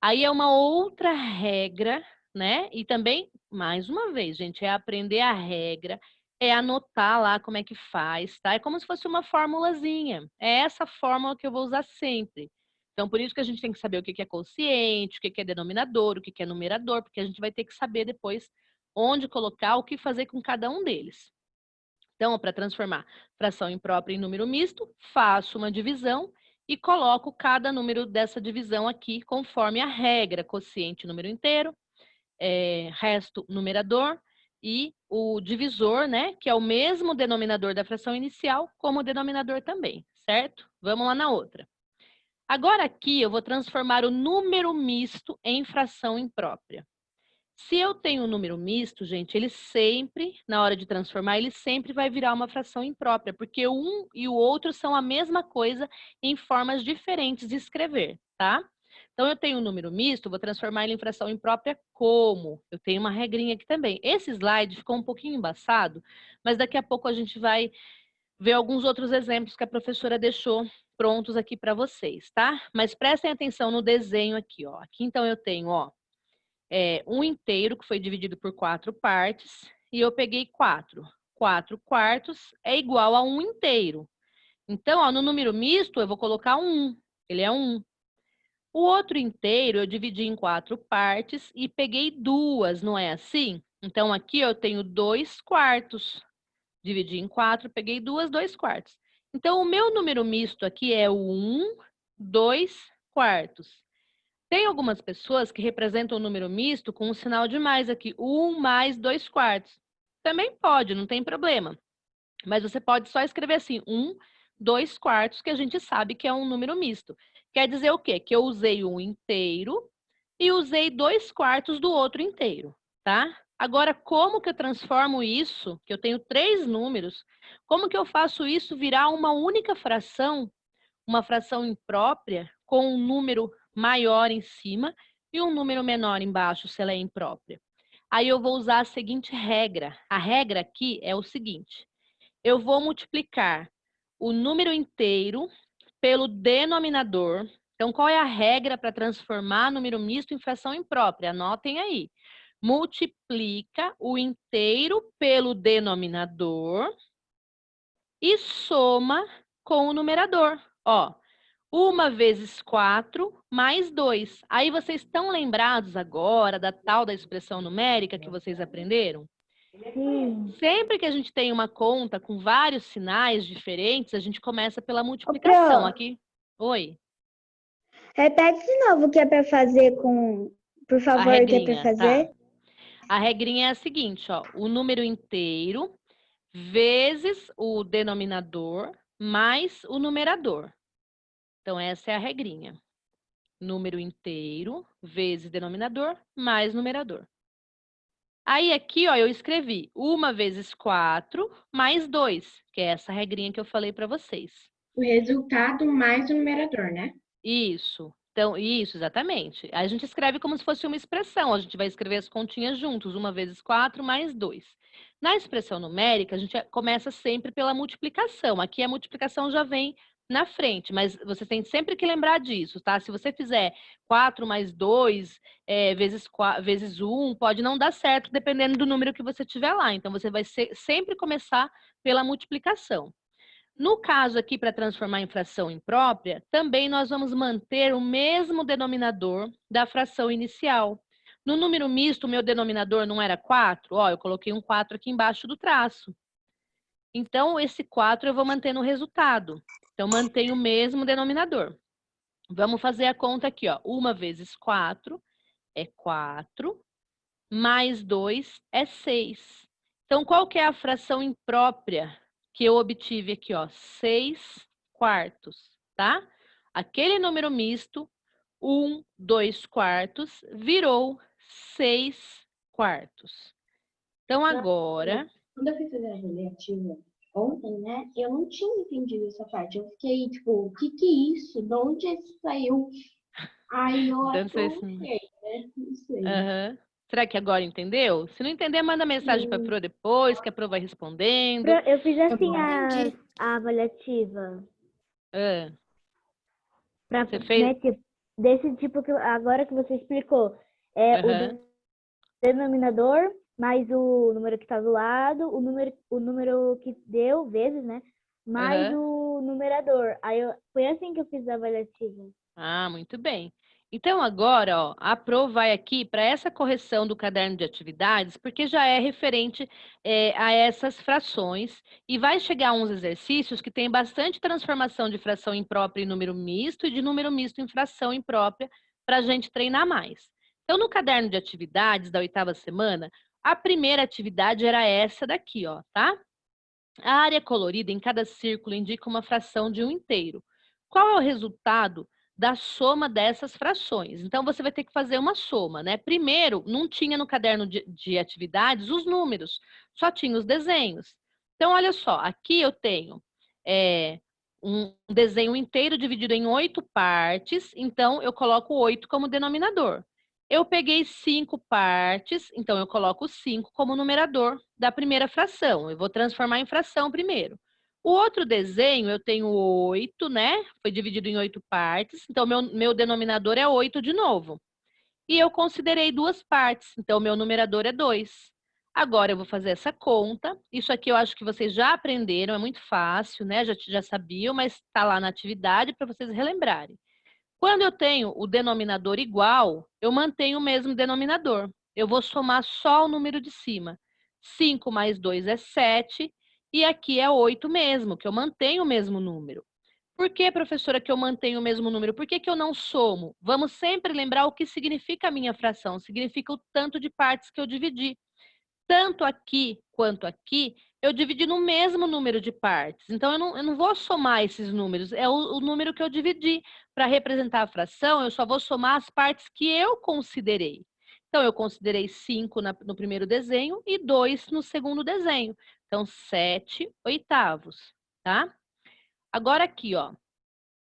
Aí é uma outra regra, né? E também, mais uma vez, gente, é aprender a regra, é anotar lá como é que faz, tá? É como se fosse uma formulazinha. É essa fórmula que eu vou usar sempre. Então, por isso que a gente tem que saber o que é quociente, o que é denominador, o que é numerador, porque a gente vai ter que saber depois onde colocar, o que fazer com cada um deles. Então, para transformar fração imprópria em número misto, faço uma divisão e coloco cada número dessa divisão aqui conforme a regra, quociente número inteiro, resto numerador e o divisor, né, que é o mesmo denominador da fração inicial, como denominador também, certo? Vamos lá na outra. Agora aqui eu vou transformar o número misto em fração imprópria. Se eu tenho um número misto, gente, ele sempre, na hora de transformar, ele sempre vai virar uma fração imprópria, porque um e o outro são a mesma coisa em formas diferentes de escrever, tá? Então, eu tenho um número misto, vou transformar ele em fração imprópria como? Eu tenho uma regrinha aqui também. Esse slide ficou um pouquinho embaçado, mas daqui a pouco a gente vai ver alguns outros exemplos que a professora deixou prontos aqui para vocês, tá? Mas prestem atenção no desenho aqui, ó. Aqui, então, eu tenho, ó, um inteiro que foi dividido por 4 partes e eu peguei 4. 4 quartos é igual a 1 inteiro. Então, ó, no número misto, eu vou colocar 1. Ele é 1. O outro inteiro eu dividi em 4 partes e peguei 2, não é assim? Então, aqui eu tenho 2 quartos. Dividi em 4, peguei 2, 2 quartos. Então, o meu número misto aqui é o 1, 2 quartos. Tem algumas pessoas que representam o número misto com um sinal de mais aqui, 1 mais 2 quartos. Também pode, não tem problema. Mas você pode só escrever assim, 1, 2 quartos, que a gente sabe que é um número misto. Quer dizer o quê? Que eu usei um inteiro e usei 2 quartos do outro inteiro, tá? Agora, como que eu transformo isso, que eu tenho 3 números, como que eu faço isso virar uma única fração, uma fração imprópria, com um número maior em cima e um número menor embaixo, se ela é imprópria? Aí eu vou usar a seguinte regra. A regra aqui é o seguinte: eu vou multiplicar o número inteiro pelo denominador. Então, qual é a regra para transformar número misto em fração imprópria? Anotem aí. Multiplica o inteiro pelo denominador e soma com o numerador. Ó, 1 vezes 4 mais 2. Aí vocês estão lembrados agora da tal da expressão numérica que vocês aprenderam? Sim. Sempre que a gente tem uma conta com vários sinais diferentes, a gente começa pela multiplicação. Aqui. Oi. Repete de novo o que é para fazer com... Por favor, o que é para fazer? Tá. A regrinha é a seguinte, ó. O número inteiro vezes o denominador mais o numerador. Então, essa é a regrinha. Número inteiro vezes denominador mais numerador. Aí, aqui, ó, eu escrevi 1 vezes 4 mais 2, que é essa regrinha que eu falei para vocês. O resultado mais o numerador, né? Isso. Então, isso, exatamente. Aí a gente escreve como se fosse uma expressão. A gente vai escrever as continhas juntos. 1 vezes 4 mais 2. Na expressão numérica, a gente começa sempre pela multiplicação. Aqui a multiplicação já vem na frente, mas você tem sempre que lembrar disso, tá? Se você fizer 4 mais 2 vezes 1, pode não dar certo, dependendo do número que você tiver lá. Então, você vai sempre começar pela multiplicação. No caso aqui, para transformar em fração imprópria, também nós vamos manter o mesmo denominador da fração inicial. No número misto, o meu denominador não era 4? Ó, eu coloquei um 4 aqui embaixo do traço. Então, esse 4 eu vou manter no resultado. Então, mantenho o mesmo denominador. Vamos fazer a conta aqui, ó. 1 vezes 4 é 4, mais 2 é 6. Então, qual que é a fração imprópria que eu obtive aqui, ó? 6 quartos, tá? Aquele número misto, 1, 2 quartos, virou 6 quartos. Então, agora... Quando eu fui fazer a avaliativa ontem, né, eu não tinha entendido essa parte. Eu fiquei, tipo, o que é isso? De onde isso saiu? Aí eu acho que eu não sei, né? Não sei. Uhum. Será que agora entendeu? Se não entender, manda mensagem para a Pro depois, que a Pro vai respondendo. Eu fiz assim a avaliativa. Você fez? Né, desse tipo que agora que você explicou. É o denominador mais o número que está do lado, o número que deu, vezes, né? Mais o numerador. Aí foi assim que eu fiz a avaliativa. Ah, muito bem. Então, agora, ó, a Pro vai aqui para essa correção do caderno de atividades, porque já é referente a essas frações, e vai chegar uns exercícios que tem bastante transformação de fração imprópria em número misto e de número misto em fração imprópria para a gente treinar mais. Então, no caderno de atividades da 8ª semana, a primeira atividade era essa daqui, ó, tá? A área colorida em cada círculo indica uma fração de um inteiro. Qual é o resultado da soma dessas frações? Então, você vai ter que fazer uma soma, né? Primeiro, não tinha no caderno de atividades os números, só tinha os desenhos. Então, olha só, aqui eu tenho um desenho inteiro dividido em 8 partes, então eu coloco 8 como denominador. Eu peguei 5 partes, então eu coloco 5 como numerador da primeira fração. Eu vou transformar em fração primeiro. O outro desenho, eu tenho 8, né? Foi dividido em 8 partes, então meu denominador é 8 de novo. E eu considerei 2 partes, então meu numerador é 2. Agora eu vou fazer essa conta. Isso aqui eu acho que vocês já aprenderam, é muito fácil, né? Já sabiam, mas está lá na atividade para vocês relembrarem. Quando eu tenho o denominador igual, eu mantenho o mesmo denominador. Eu vou somar só o número de cima. 5 mais 2 é 7, e aqui é 8 mesmo, que eu mantenho o mesmo número. Por que, professora, que eu mantenho o mesmo número? Por que eu não somo? Vamos sempre lembrar o que significa a minha fração. Significa o tanto de partes que eu dividi. Tanto aqui quanto aqui, eu dividi no mesmo número de partes. Então, eu não vou somar esses números. É o número que eu dividi. Para representar a fração, eu só vou somar as partes que eu considerei. Então, eu considerei 5 no primeiro desenho e 2 no segundo desenho. Então, 7 oitavos, tá? Agora aqui, ó.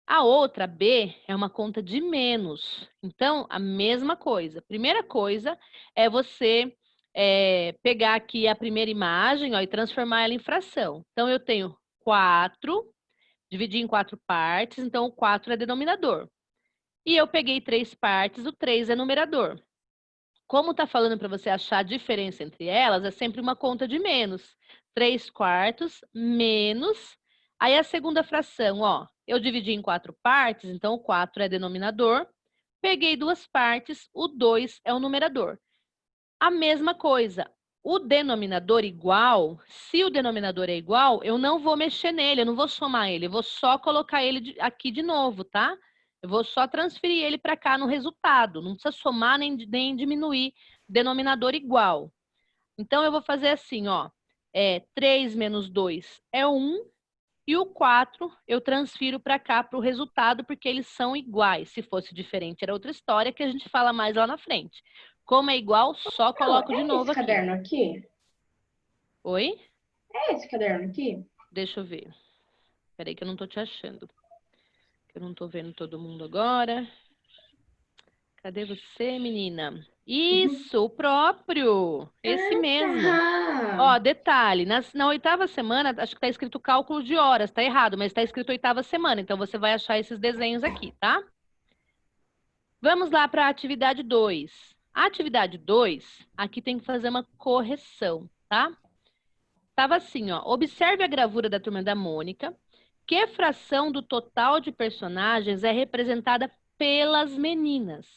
A outra, B, é uma conta de menos. Então, a mesma coisa. Primeira coisa é você pegar aqui a primeira imagem, ó, e transformar ela em fração. Então, eu tenho 4, dividi em 4 partes, então o 4 é denominador. E eu peguei 3 partes, o 3 é numerador. Como está falando para você achar a diferença entre elas, é sempre uma conta de menos. 3 quartos menos. Aí a segunda fração, ó, eu dividi em 4 partes, então o 4 é denominador. Peguei 2 partes, o 2 é o numerador. A mesma coisa, o denominador igual, se o denominador é igual, eu não vou mexer nele, eu não vou somar ele, eu vou só colocar ele aqui de novo, tá? Eu vou só transferir ele para cá no resultado, não precisa somar nem diminuir denominador igual. Então, eu vou fazer assim, ó, 3 menos 2 é 1. E o 4 eu transfiro para cá para o resultado, porque eles são iguais. Se fosse diferente, era outra história que a gente fala mais lá na frente. Como é igual, só coloco de novo aqui. É esse caderno aqui? Oi? É esse caderno aqui? Deixa eu ver. Peraí que eu não tô te achando. Eu não tô vendo todo mundo agora. Cadê você, menina? Isso, o próprio. Esse mesmo. Ó, detalhe, na 8ª semana, acho que tá escrito cálculo de horas, tá errado, mas tá escrito 8ª semana, então você vai achar esses desenhos aqui, tá? Vamos lá para a atividade 2. A atividade 2, aqui tem que fazer uma correção, tá? Tava assim, ó, observe a gravura da Turma da Mônica. Que fração do total de personagens é representada pelas meninas?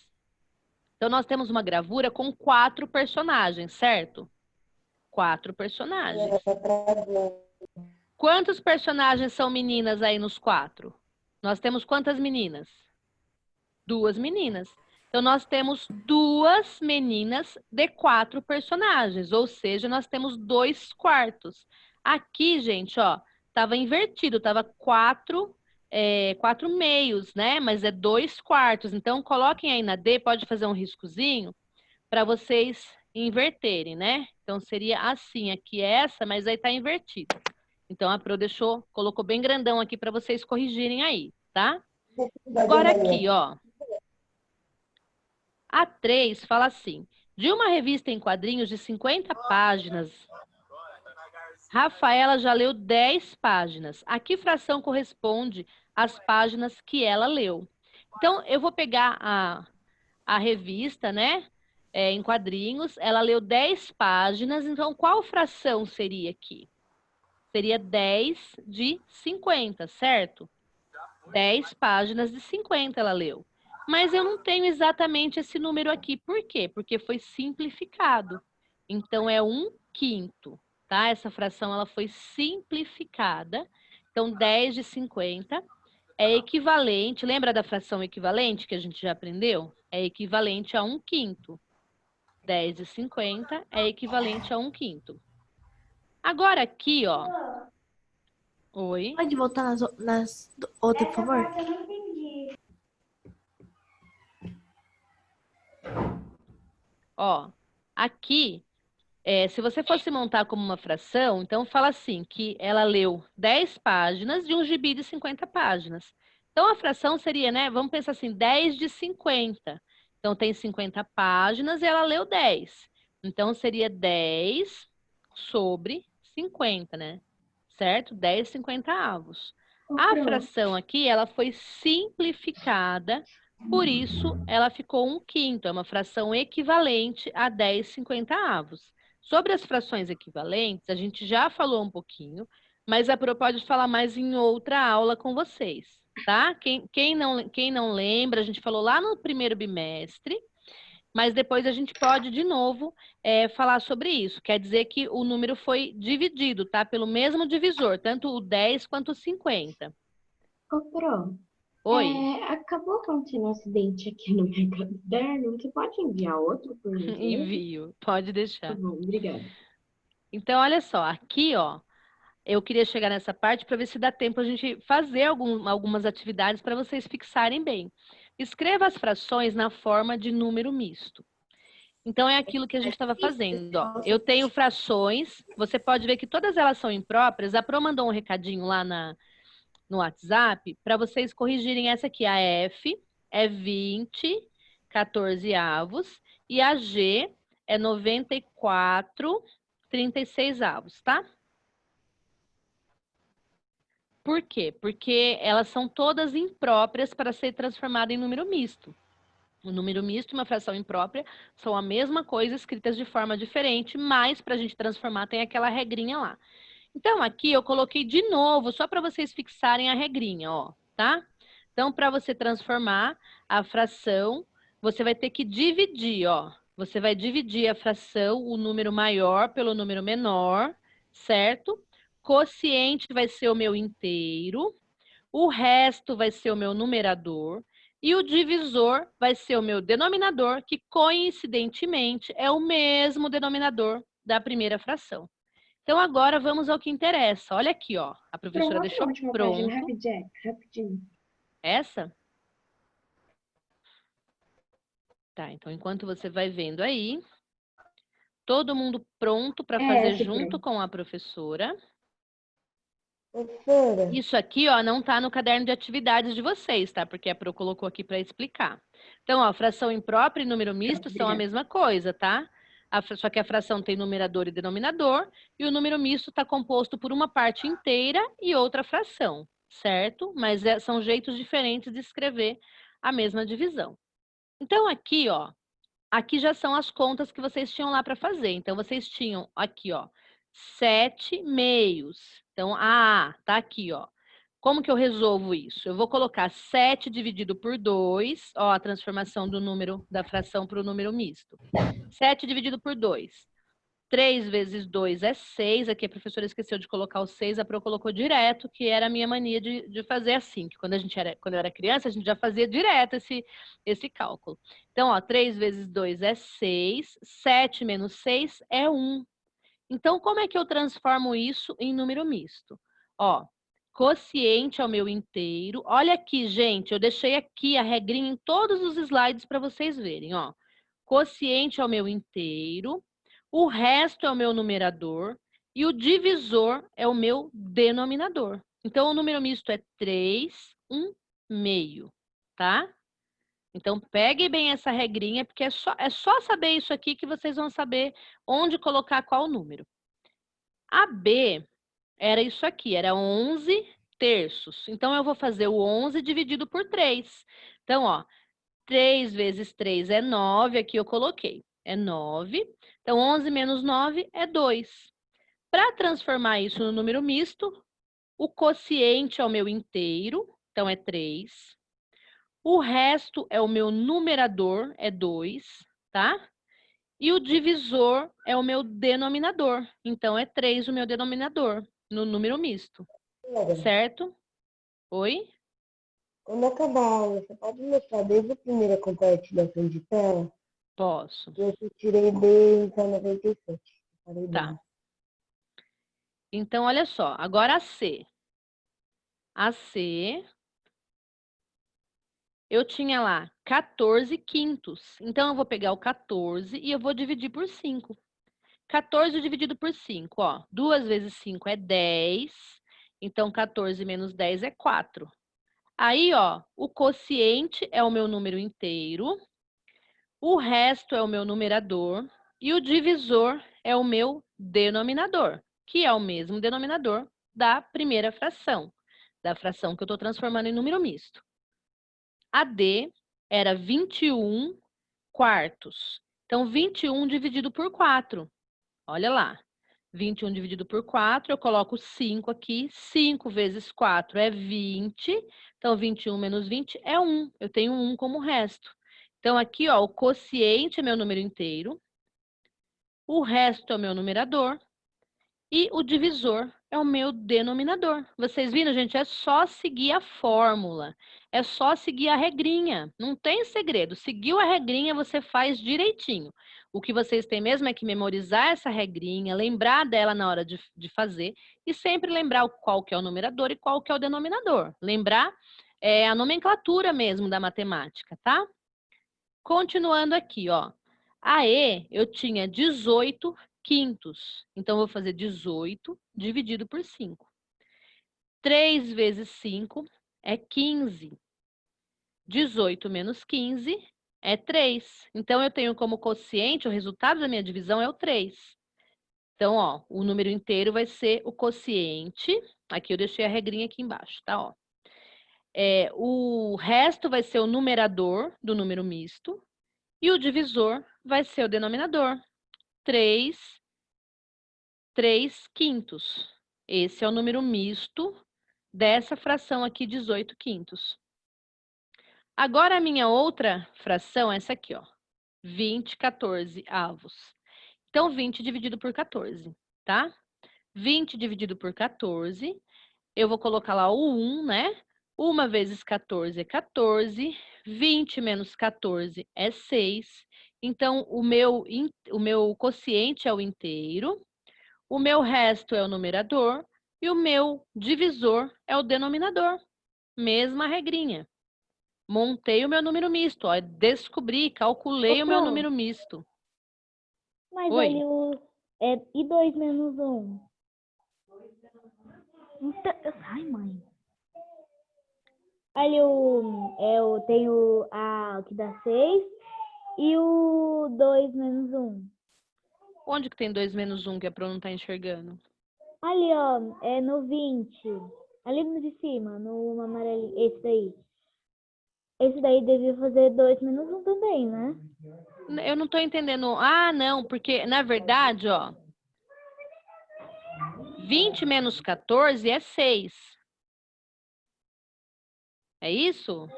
Então, nós temos uma gravura com 4 personagens, certo? 4 personagens. Quantos personagens são meninas aí nos 4? Nós temos quantas meninas? 2 meninas. Então, nós temos 2 meninas de 4 personagens, ou seja, nós temos 2/4. Aqui, gente, ó, tava invertido, tava 4 meios, né? Mas é 2/4. Então, coloquem aí na D, pode fazer um riscozinho para vocês inverterem, né? Então, seria assim, aqui essa, mas aí tá invertido. Então, a Pro colocou bem grandão aqui para vocês corrigirem aí, tá? Agora aqui, ó. A 3 fala assim, de uma revista em quadrinhos de 50 páginas, Rafaela já leu 10 páginas. A que fração corresponde às páginas que ela leu? Então, eu vou pegar a revista, né, em quadrinhos, ela leu 10 páginas, então qual fração seria aqui? Seria 10 de 50, certo? 10 páginas de 50 ela leu. Mas eu não tenho exatamente esse número aqui. Por quê? Porque foi simplificado. Então, é 1/5, tá? Essa fração, ela foi simplificada. Então, 10 de 50 é equivalente... Lembra da fração equivalente que a gente já aprendeu? É equivalente a 1/5. 10 de 50 é equivalente a 1/5. Agora, aqui, ó. Oi? Pode voltar nas outras, por favor? Eu não entendi. Ó, aqui, se você fosse montar como uma fração, então fala assim, que ela leu 10 páginas de um gibi de 50 páginas. Então, a fração seria, né, vamos pensar assim, 10 de 50. Então, tem 50 páginas e ela leu 10. Então, seria 10 sobre 50, né? Certo? 10 50avos. A fração aqui, ela foi simplificada, por isso ela ficou 1/5. É uma fração equivalente a 10 50avos. Sobre as frações equivalentes, a gente já falou um pouquinho, mas a Pro pode falar mais em outra aula com vocês, tá? Quem não lembra, a gente falou lá no primeiro bimestre, mas depois a gente pode, de novo, falar sobre isso. Quer dizer que o número foi dividido, tá? Pelo mesmo divisor, tanto o 10 quanto o 50. Ô, Pro, Oi? acabou acontecendo um acidente aqui no meu caderno. Você pode enviar outro, por gentileza? Envio, pode deixar. Tá bom, obrigada. Então, olha só, aqui, ó, eu queria chegar nessa parte para ver se dá tempo a gente fazer algumas atividades para vocês fixarem bem. Escreva as frações na forma de número misto. Então, é aquilo que a gente estava fazendo. Ó. Eu tenho frações, você pode ver que todas elas são impróprias. A Pro mandou um recadinho lá no WhatsApp para vocês corrigirem essa aqui. A F é 20 14avos e a G é 94 36avos, tá? Por quê? Porque elas são todas impróprias para ser transformada em número misto. O número misto e uma fração imprópria são a mesma coisa, escritas de forma diferente, mas para a gente transformar tem aquela regrinha lá. Então, aqui eu coloquei de novo, só para vocês fixarem a regrinha, ó, tá? Então, para você transformar a fração, você vai ter que dividir, ó. Você vai dividir a fração, o número maior pelo número menor, certo? Quociente vai ser o meu inteiro, o resto vai ser o meu numerador, e o divisor vai ser o meu denominador, que coincidentemente é o mesmo denominador da primeira fração. Então, agora vamos ao que interessa. Olha aqui, ó. A professora Pronto, deixou última pronto. página, rapidinho. Essa? Tá, então enquanto você vai vendo aí, todo mundo pronto para fazer essa junto pronto. com a professora. Professora, Isso aqui, ó, não tá no caderno de atividades de vocês, tá? Porque a Pro colocou aqui para explicar. Então, ó, fração imprópria e número misto são a Obrigada. mesma coisa, tá? Só que a fração tem numerador e denominador, e o número misto está composto por uma parte inteira e outra fração, certo? Mas são jeitos diferentes de escrever a mesma divisão. Então, aqui, ó, aqui já são as contas que vocês tinham lá para fazer. Então, vocês tinham aqui, ó, 7 meios. Então, tá aqui, ó. Como que eu resolvo isso? Eu vou colocar 7 dividido por 2, ó, a transformação do número, da fração para o número misto. 7 dividido por 2. 3 vezes 2 é 6. Aqui a professora esqueceu de colocar o 6, a Pro colocou direto, que era a minha mania de fazer assim. Que quando eu era criança, a gente já fazia direto esse cálculo. Então, ó, 3 vezes 2 é 6. 7 menos 6 é 1. Então, como é que eu transformo isso em número misto? Ó, quociente ao meu inteiro. Olha aqui, gente, eu deixei aqui a regrinha em todos os slides para vocês verem, ó. Quociente ao meu inteiro. O resto é o meu numerador e o divisor é o meu denominador. Então, o número misto é 3, 1 meio, tá? Então, pegue bem essa regrinha, porque é só saber isso aqui que vocês vão saber onde colocar qual número. A B era isso aqui, era 11 terços. Então, eu vou fazer o 11 dividido por 3. Então, ó, 3 vezes 3 é 9, aqui eu coloquei. É 9. Então, 11 menos 9 é 2. Para transformar isso no número misto, o quociente é o meu inteiro, então é 3. O resto é o meu numerador, é 2, tá? E o divisor é o meu denominador, então é 3 o meu denominador, no número misto, certo? Oi? quando acabar a aula, você pode mostrar desde a primeira compartilhação de tela? Posso. Eu tirei B em 97. Tá. Então, olha só. Agora a C. A C, eu tinha lá 14 quintos. Então, eu vou pegar o 14 e eu vou dividir por 5. 14 dividido por 5, ó. 2 vezes 5 é 10. Então, 14 menos 10 é 4. Aí, ó, o quociente é o meu número inteiro. O resto é o meu numerador. E o divisor é o meu denominador, que é o mesmo denominador da primeira fração, da fração que eu estou transformando em número misto. A D era 21 quartos. Então, 21 dividido por 4. Olha lá. 21 dividido por 4, eu coloco 5 aqui. 5 vezes 4 é 20. Então, 21 menos 20 é 1. Eu tenho 1 como resto. Então, aqui, ó, o quociente é meu número inteiro. O resto é o meu numerador. E o divisor é o meu denominador. Vocês viram, gente? É só seguir a fórmula. É só seguir a regrinha. Não tem segredo. Seguiu a regrinha, você faz direitinho. O que vocês têm mesmo é que memorizar essa regrinha, lembrar dela na hora de fazer e sempre lembrar qual que é o numerador e qual que é o denominador. Lembrar a nomenclatura mesmo da matemática, tá? Continuando aqui, ó. A E, eu tinha 18 quintos. Então, eu vou fazer 18 dividido por 5. 3 vezes 5 é 15. 18 menos 15 é 3. Então, eu tenho como quociente, o resultado da minha divisão é o 3. Então, ó, o número inteiro vai ser o quociente. Aqui eu deixei a regrinha aqui embaixo, tá? Ó. O resto vai ser o numerador do número misto. E o divisor vai ser o denominador. 3 quintos. Esse é o número misto dessa fração aqui, 18 quintos. Agora, a minha outra fração é essa aqui, ó. 20 14 avos. Então, 20 dividido por 14, tá? 20 dividido por 14, eu vou colocar lá o 1, né? 1 vezes 14 é 14. 20 menos 14 é 6. Então, o meu quociente é o inteiro. o meu resto é o numerador e o meu divisor é o denominador. Mesma regrinha. Montei o meu número misto, ó, descobri, calculei o meu número misto. Mas Oi? ali e 2 menos 1? Então, ai, mãe. Ali eu tenho o que dá 6 e o 2 menos 1. Onde que tem 2 menos 1 que a Pro não tá enxergando? Ali, ó, é no 20. Ali no de cima, no amarelinho, esse daí. Esse daí devia fazer 2 menos 1 também, né? Eu não tô entendendo. Ah, não, porque na verdade, ó, 20 menos 14 é 6. É isso?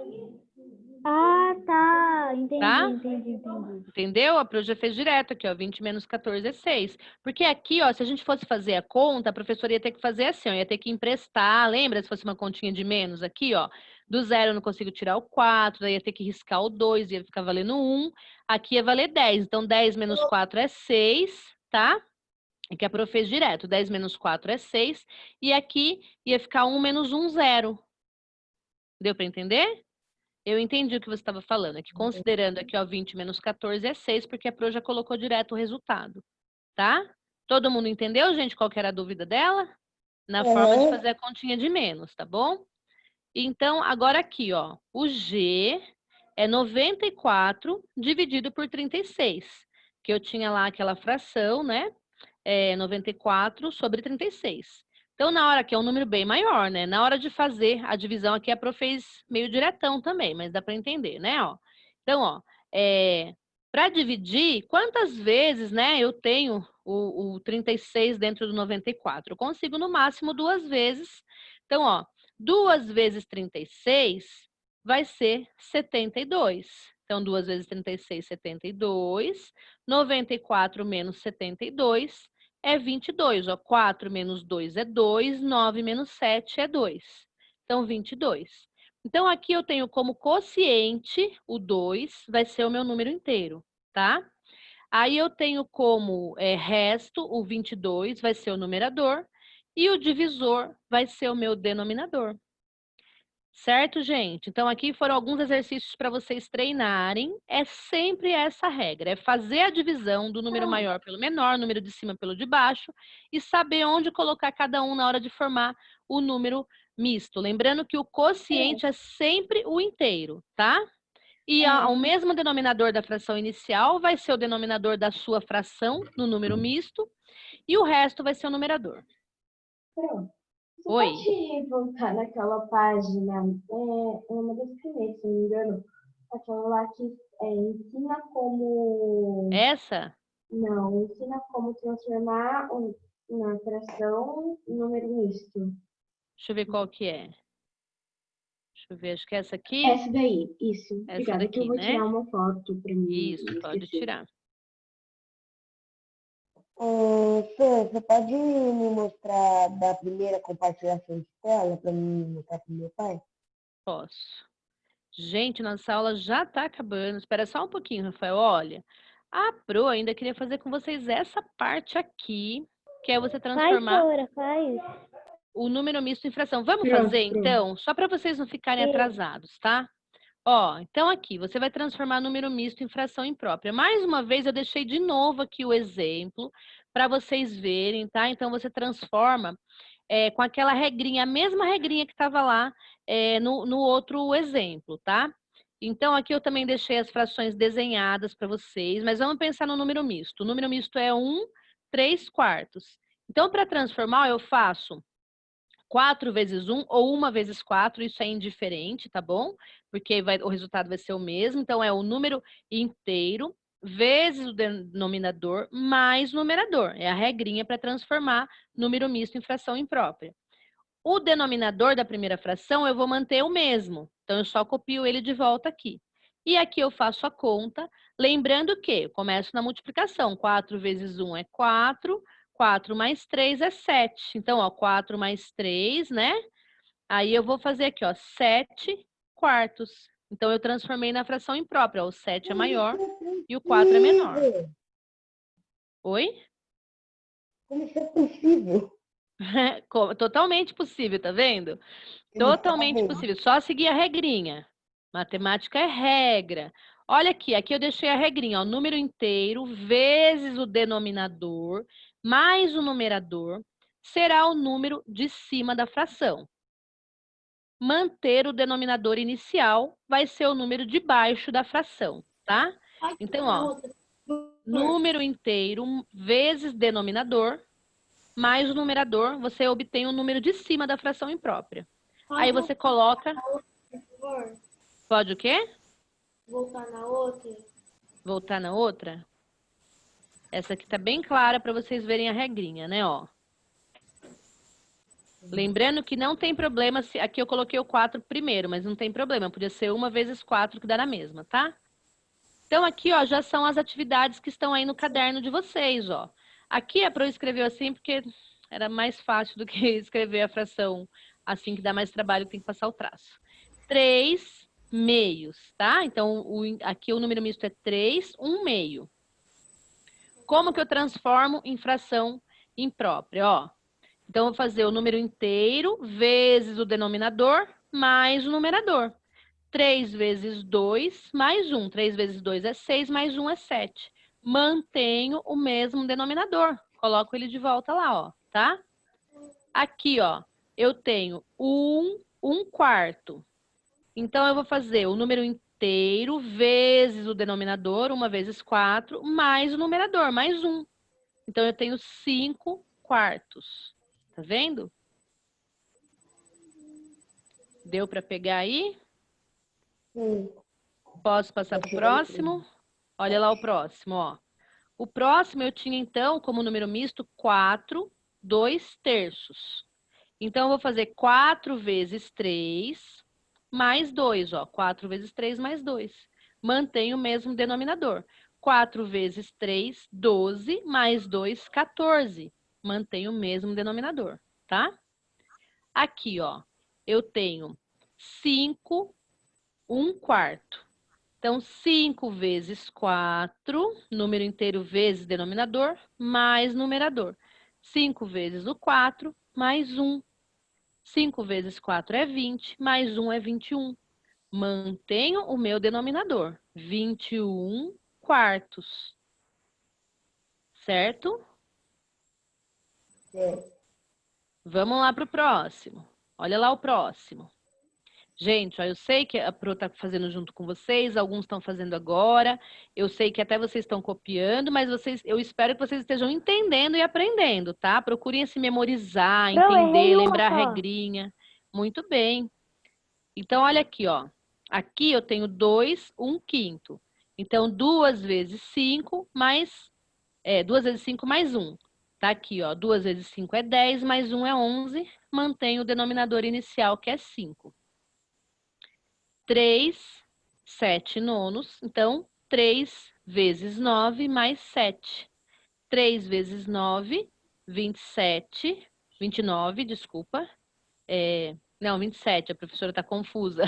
Ah, tá. Entendi, Tá? entendi. Entendeu? A Pro já fez direto aqui, ó. 20 menos 14 é 6. Porque aqui, ó, se a gente fosse fazer a conta, a professora ia ter que fazer assim, ó, ia ter que emprestar. Lembra se fosse uma continha de menos aqui, ó? Do 0 eu não consigo tirar o 4, daí ia ter que riscar o 2, ia ficar valendo 1. Aqui ia valer 10. Então, 10 menos 4 é 6, tá? É que a Pro fez direto. 10 menos 4 é 6. E aqui ia ficar 1 menos 1, 0. Deu para entender? Eu entendi o que você estava falando. É que considerando aqui, ó, 20 menos 14 é 6, porque a Pro já colocou direto o resultado. Tá? Todo mundo entendeu, gente, qual que era a dúvida dela? Na forma de fazer a continha de menos, tá bom? Então, agora aqui, ó. O G é 94 dividido por 36. Que eu tinha lá aquela fração, né? 94 sobre 36. Então, na hora que é um número bem maior, né? Na hora de fazer a divisão aqui, a Pro fez meio diretão também, mas dá para entender, né? Ó. Então, ó, para dividir, quantas vezes, né, eu tenho o 36 dentro do 94? Eu consigo no máximo 2 vezes. Então, ó, 2 vezes 36 vai ser 72. Então, 2 vezes 36, 72. 94 menos 72 é 22. Ó, 4 menos 2 é 2, 9 menos 7 é 2. Então, 22. Então, aqui eu tenho como quociente o 2, vai ser o meu número inteiro, tá? Aí eu tenho como resto o 22, vai ser o numerador, e o divisor vai ser o meu denominador. Certo, gente? Então, aqui foram alguns exercícios para vocês treinarem. É sempre essa regra, é fazer a divisão do número maior pelo menor, número de cima pelo de baixo, e saber onde colocar cada um na hora de formar o número misto. Lembrando que o quociente é sempre o inteiro, tá? E o mesmo denominador da fração inicial vai ser o denominador da sua fração no número misto, e o resto vai ser o numerador. Pronto. Você Oi. pode voltar naquela página, uma das primeiras, se não me engano, aquela lá que ensina como... Essa? Não, ensina como transformar uma fração em número misto. Deixa eu ver qual que é. Deixa eu ver, acho que é essa aqui. Essa daí, isso. Essa Obrigada, daqui, que eu vou né? tirar uma foto para mim. Isso, pode tirar. Fê, você pode me mostrar da primeira compartilhação de tela para mim mostrar para o meu pai? Posso. Gente, nossa aula já está acabando. Espera só um pouquinho, Rafael. Olha, a Pro ainda queria fazer com vocês essa parte aqui, que é você transformar Faz. o número misto em fração. Vamos fazer, então? Só para vocês não ficarem atrasados, tá? Ó, então aqui, você vai transformar número misto em fração imprópria. Mais uma vez, eu deixei de novo aqui o exemplo para vocês verem, tá? Então, você transforma com aquela regrinha, a mesma regrinha que estava lá no outro exemplo, tá? Então, aqui eu também deixei as frações desenhadas para vocês, mas vamos pensar no número misto. O número misto é 1/3. Então, para transformar, eu faço 4 vezes 1 ou 1 vezes 4, isso é indiferente, tá bom? Porque o resultado vai ser o mesmo. Então, é o número inteiro vezes o denominador mais o numerador. É a regrinha para transformar número misto em fração imprópria. O denominador da primeira fração eu vou manter o mesmo. Então, eu só copio ele de volta aqui. E aqui eu faço a conta, lembrando que eu começo na multiplicação. 4 vezes 1 é 4, 4 mais 3 é 7. Então, ó, 4 mais 3, né? Aí eu vou fazer aqui, ó, 7/4. Então, eu transformei na fração imprópria. Ó, o 7 é maior e o 4 é menor. Oi? Como isso é possível? Totalmente possível, tá vendo? Totalmente possível. Só seguir a regrinha. Matemática é regra. Olha aqui, aqui eu deixei a regrinha, ó, número inteiro vezes o denominador mais o numerador será o número de cima da fração. Manter o denominador inicial vai ser o número de baixo da fração, tá? Então, ó, número inteiro vezes denominador mais o numerador, você obtém o número de cima da fração imprópria. Aí você coloca... Pode o quê? Voltar na outra. Voltar na outra? Essa aqui tá bem clara para vocês verem a regrinha, né, ó. Lembrando que não tem problema se... Aqui eu coloquei o 4 primeiro, mas não tem problema. Podia ser 1 vezes 4 que dá na mesma, tá? Então aqui, ó, já são as atividades que estão aí no caderno de vocês, ó. Aqui é para eu escrever assim porque era mais fácil do que escrever a fração assim, que dá mais trabalho, tem que passar o traço. 3 meios, tá? Então, aqui o número misto é 3, 1 meio. Como que eu transformo em fração imprópria, ó? Então, eu vou fazer o número inteiro vezes o denominador mais o numerador. 3 vezes 2 mais 1. 3 vezes 2 é 6, mais 1 é 7. Mantenho o mesmo denominador. Coloco ele de volta lá, ó, tá? Aqui, ó, eu tenho 1 quarto. Então, eu vou fazer o número inteiro vezes o denominador, 1 vezes 4, mais o numerador, mais 1. Então, eu tenho 5 quartos. Tá vendo? Deu para pegar aí? Posso passar para o próximo? Olha lá o próximo, ó. O próximo eu tinha, então, como número misto, 4, 2 terços. Então, eu vou fazer 4 vezes 3 mais 2, ó. 4 vezes 3 mais 2. Mantenho o mesmo denominador. 4 vezes 3, 12, mais 2, 14. Mantenho o mesmo denominador, tá? Aqui, ó, eu tenho 5, 1 quarto. Então, 5 vezes 4, número inteiro vezes denominador, mais numerador. 5 vezes o 4, mais 1. 5 vezes 4 é 20, mais 1 é 21. Mantenho o meu denominador, 21 quartos. Certo? Vamos lá para o próximo. Olha lá o próximo. Gente, ó, eu sei que a Pro está fazendo junto com vocês, alguns estão fazendo agora, eu sei que até vocês estão copiando, mas eu espero que vocês estejam entendendo e aprendendo, tá? Procurem se memorizar, entender, lembrar a regrinha. Muito bem. Então, olha aqui, ó. Aqui eu tenho 2, 1 quinto. Então, 2 vezes 5 mais... 2 vezes 5 mais 1. Tá aqui, ó. 2 vezes 5 é 10, mais 1 é 11. Mantenho o denominador inicial, que é 5. 3, 7 nonos. Então, 3 vezes 9 mais 7. 3 vezes 9, 27. 29, desculpa. Não, 27, a professora está confusa.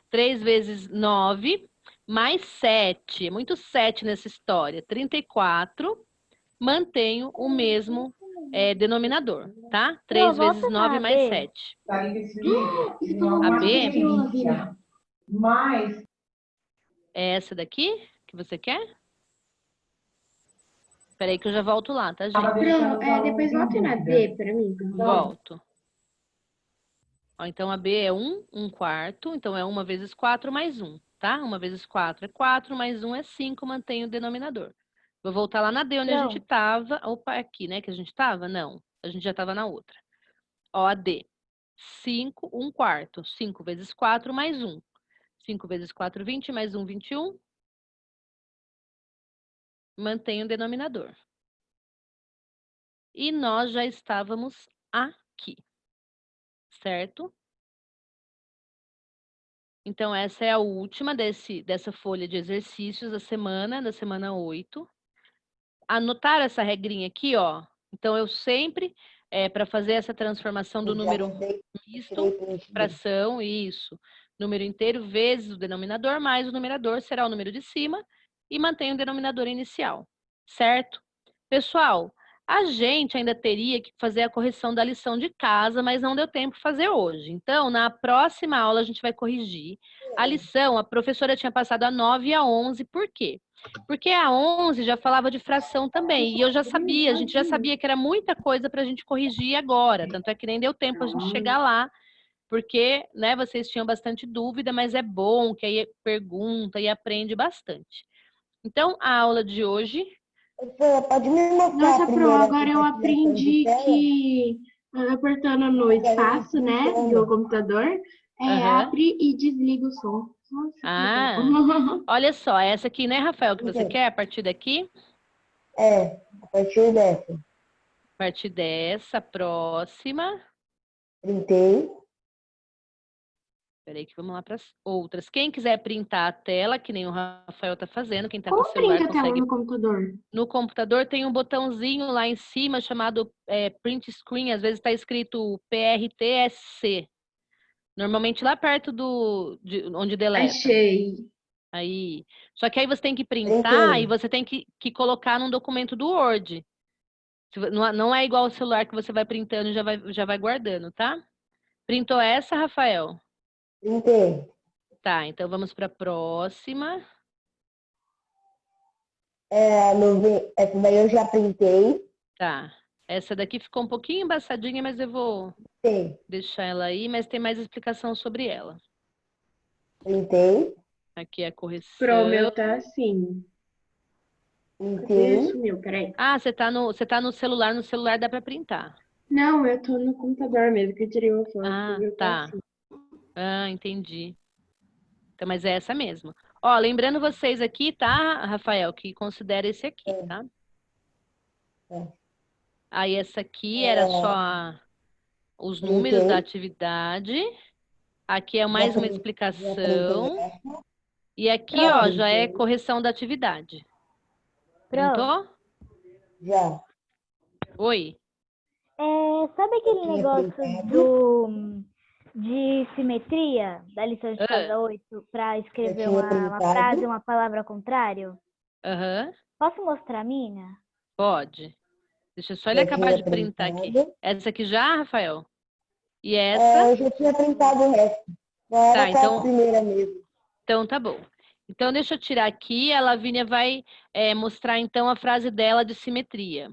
3 vezes 9 mais 7. É muito 7 nessa história. 34. Mantenho o mesmo denominador, tá? 3 vezes 9 mais 7. A B? Mas... É essa daqui que você quer? Espera aí que eu já volto lá, tá, gente? Depois volte na D para mim. Volto. Ó, então, a B é 1 quarto. Então, é 1 vezes 4 mais 1, tá? 1 vezes 4 é 4, mais 1 é 5, mantenho o denominador. Vou voltar lá na D, onde a gente estava. Opa, aqui, né, que a gente estava? Não, a gente já estava na outra. Ó, a D. 5, 1 quarto. 5 vezes 4 mais 1. 5 vezes 4, 20, mais 1, 21. Mantenho o denominador. E nós já estávamos aqui, certo? Então, essa é a última dessa folha de exercícios da semana 8. Anotar essa regrinha aqui, ó. Então, eu sempre, para fazer essa transformação do número misto, fração, isso. Número inteiro vezes o denominador, mais o numerador será o número de cima e mantém o denominador inicial, certo? Pessoal, A gente ainda teria que fazer a correção da lição de casa, mas não deu tempo de fazer hoje. Então, na próxima aula, a gente vai corrigir a lição. A professora tinha passado a 9 e a 11, por quê? Porque a 11 já falava de fração também, e eu já sabia, a gente já sabia que era muita coisa para a gente corrigir agora, tanto é que nem deu tempo a gente chegar lá, porque, né, vocês tinham bastante dúvida, mas é bom que aí pergunta e aprende bastante. Então, a aula de hoje... Professora, pode me mostrar Nossa, a Pro, primeira agora eu compartilhação de aprendi tela? que apertando no espaço, né, do computador, abre e desliga o som. Nossa, que legal. Olha só, essa aqui, né, Rafael, que você quer a partir daqui? A partir dessa. A partir dessa, próxima. Printei. Peraí que vamos lá para as outras. Quem quiser printar a tela, que nem o Rafael tá fazendo, quem tá Como com o celular printa a tela consegue... no computador? No computador tem um botãozinho lá em cima chamado Print Screen, às vezes está escrito PRTSC. Normalmente lá perto de onde deleta. Achei. Aí. Só que aí você tem que printar e você tem que colocar num documento do Word. Não é igual ao celular que você vai printando e já vai guardando, tá? Printou essa, Rafael? Printei. Tá, então vamos para a próxima. Essa daí eu já printei. Tá. Essa daqui ficou um pouquinho embaçadinha, mas eu vou deixar ela aí, mas tem mais explicação sobre ela. Printei. Aqui é a correção. Pro, meu tá assim. Printei. Isso, meu, peraí. Ah, você tá no celular. No celular dá para printar. Não, eu tô no computador mesmo, que eu tirei uma foto. Ah, meu tá. assim. Ah, entendi. Então, mas é essa mesmo. Ó, lembrando vocês aqui, tá, Rafael, que considera esse aqui, tá? Aí essa aqui era só os números da atividade. Aqui é mais uma explicação. E aqui, ó, já é correção da atividade. Printou? Já. Oi. Sabe aquele negócio de simetria da lição de casa 8 para escrever uma frase, uma palavra contrário? Posso mostrar a minha? Pode. Deixa eu só ele acabar de printar aqui. Essa aqui já, Rafael? E essa? Eu já tinha printado o resto. Era então, a primeira mesmo. Então tá bom. Então deixa eu tirar aqui, a Lavínia vai mostrar então a frase dela de simetria.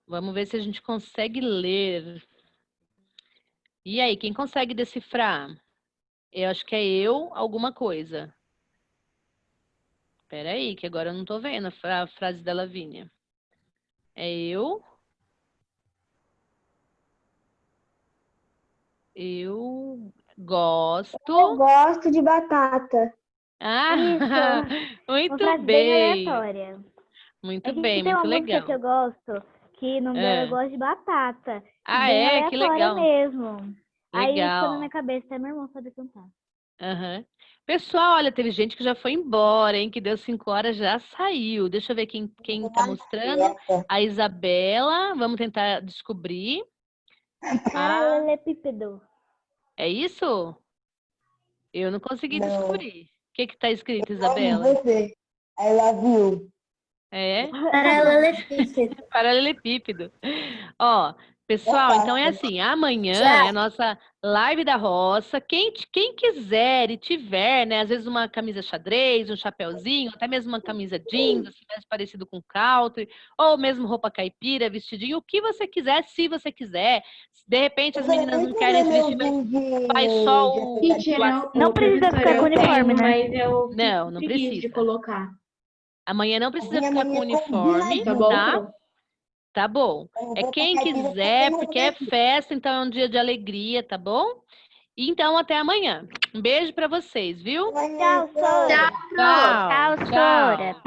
Vamos ver se a gente consegue ler. E aí, quem consegue decifrar? Eu acho que é alguma coisa. Espera aí, que agora eu não tô vendo a frase da Lavínia. É eu gosto... Eu gosto de batata. Ah, isso. Muito uma frase bem. Bem aleatória. Muito bem, muito legal. Tem uma música que eu gosto, que o nome dela eu gosto de batata. Ah, bem que legal. mesmo. Legal. Aí ficou na minha cabeça, até meu irmão sabe cantar. Pessoal, olha, teve gente que já foi embora, hein? Que deu 5 horas, já saiu. Deixa eu ver quem tá mostrando. A Isabela, vamos tentar descobrir. Paralelepípedo. É isso? Eu não consegui descobrir. O que tá escrito, Eu Isabela? Você. I love you. É? Paralelepípedo. Paralelepípedo. Ó, pessoal, então é assim, amanhã é a nossa live da roça. Quem quiser e tiver, né, às vezes uma camisa xadrez, um chapéuzinho, até mesmo uma camisa jeans, assim, mais parecido com country, ou mesmo roupa caipira, vestidinho, o que você quiser, se você quiser. De repente as meninas não querem se vestir, mas faz só o... Não precisa ficar com uniforme, né? Não precisa. De colocar. Amanhã não precisa ficar com uniforme, tá? Tá bom. É quem quiser, porque é festa, então é um dia de alegria, tá bom? Então, até amanhã. Um beijo pra vocês, viu? Tchau, Sora. Tchau, Sora.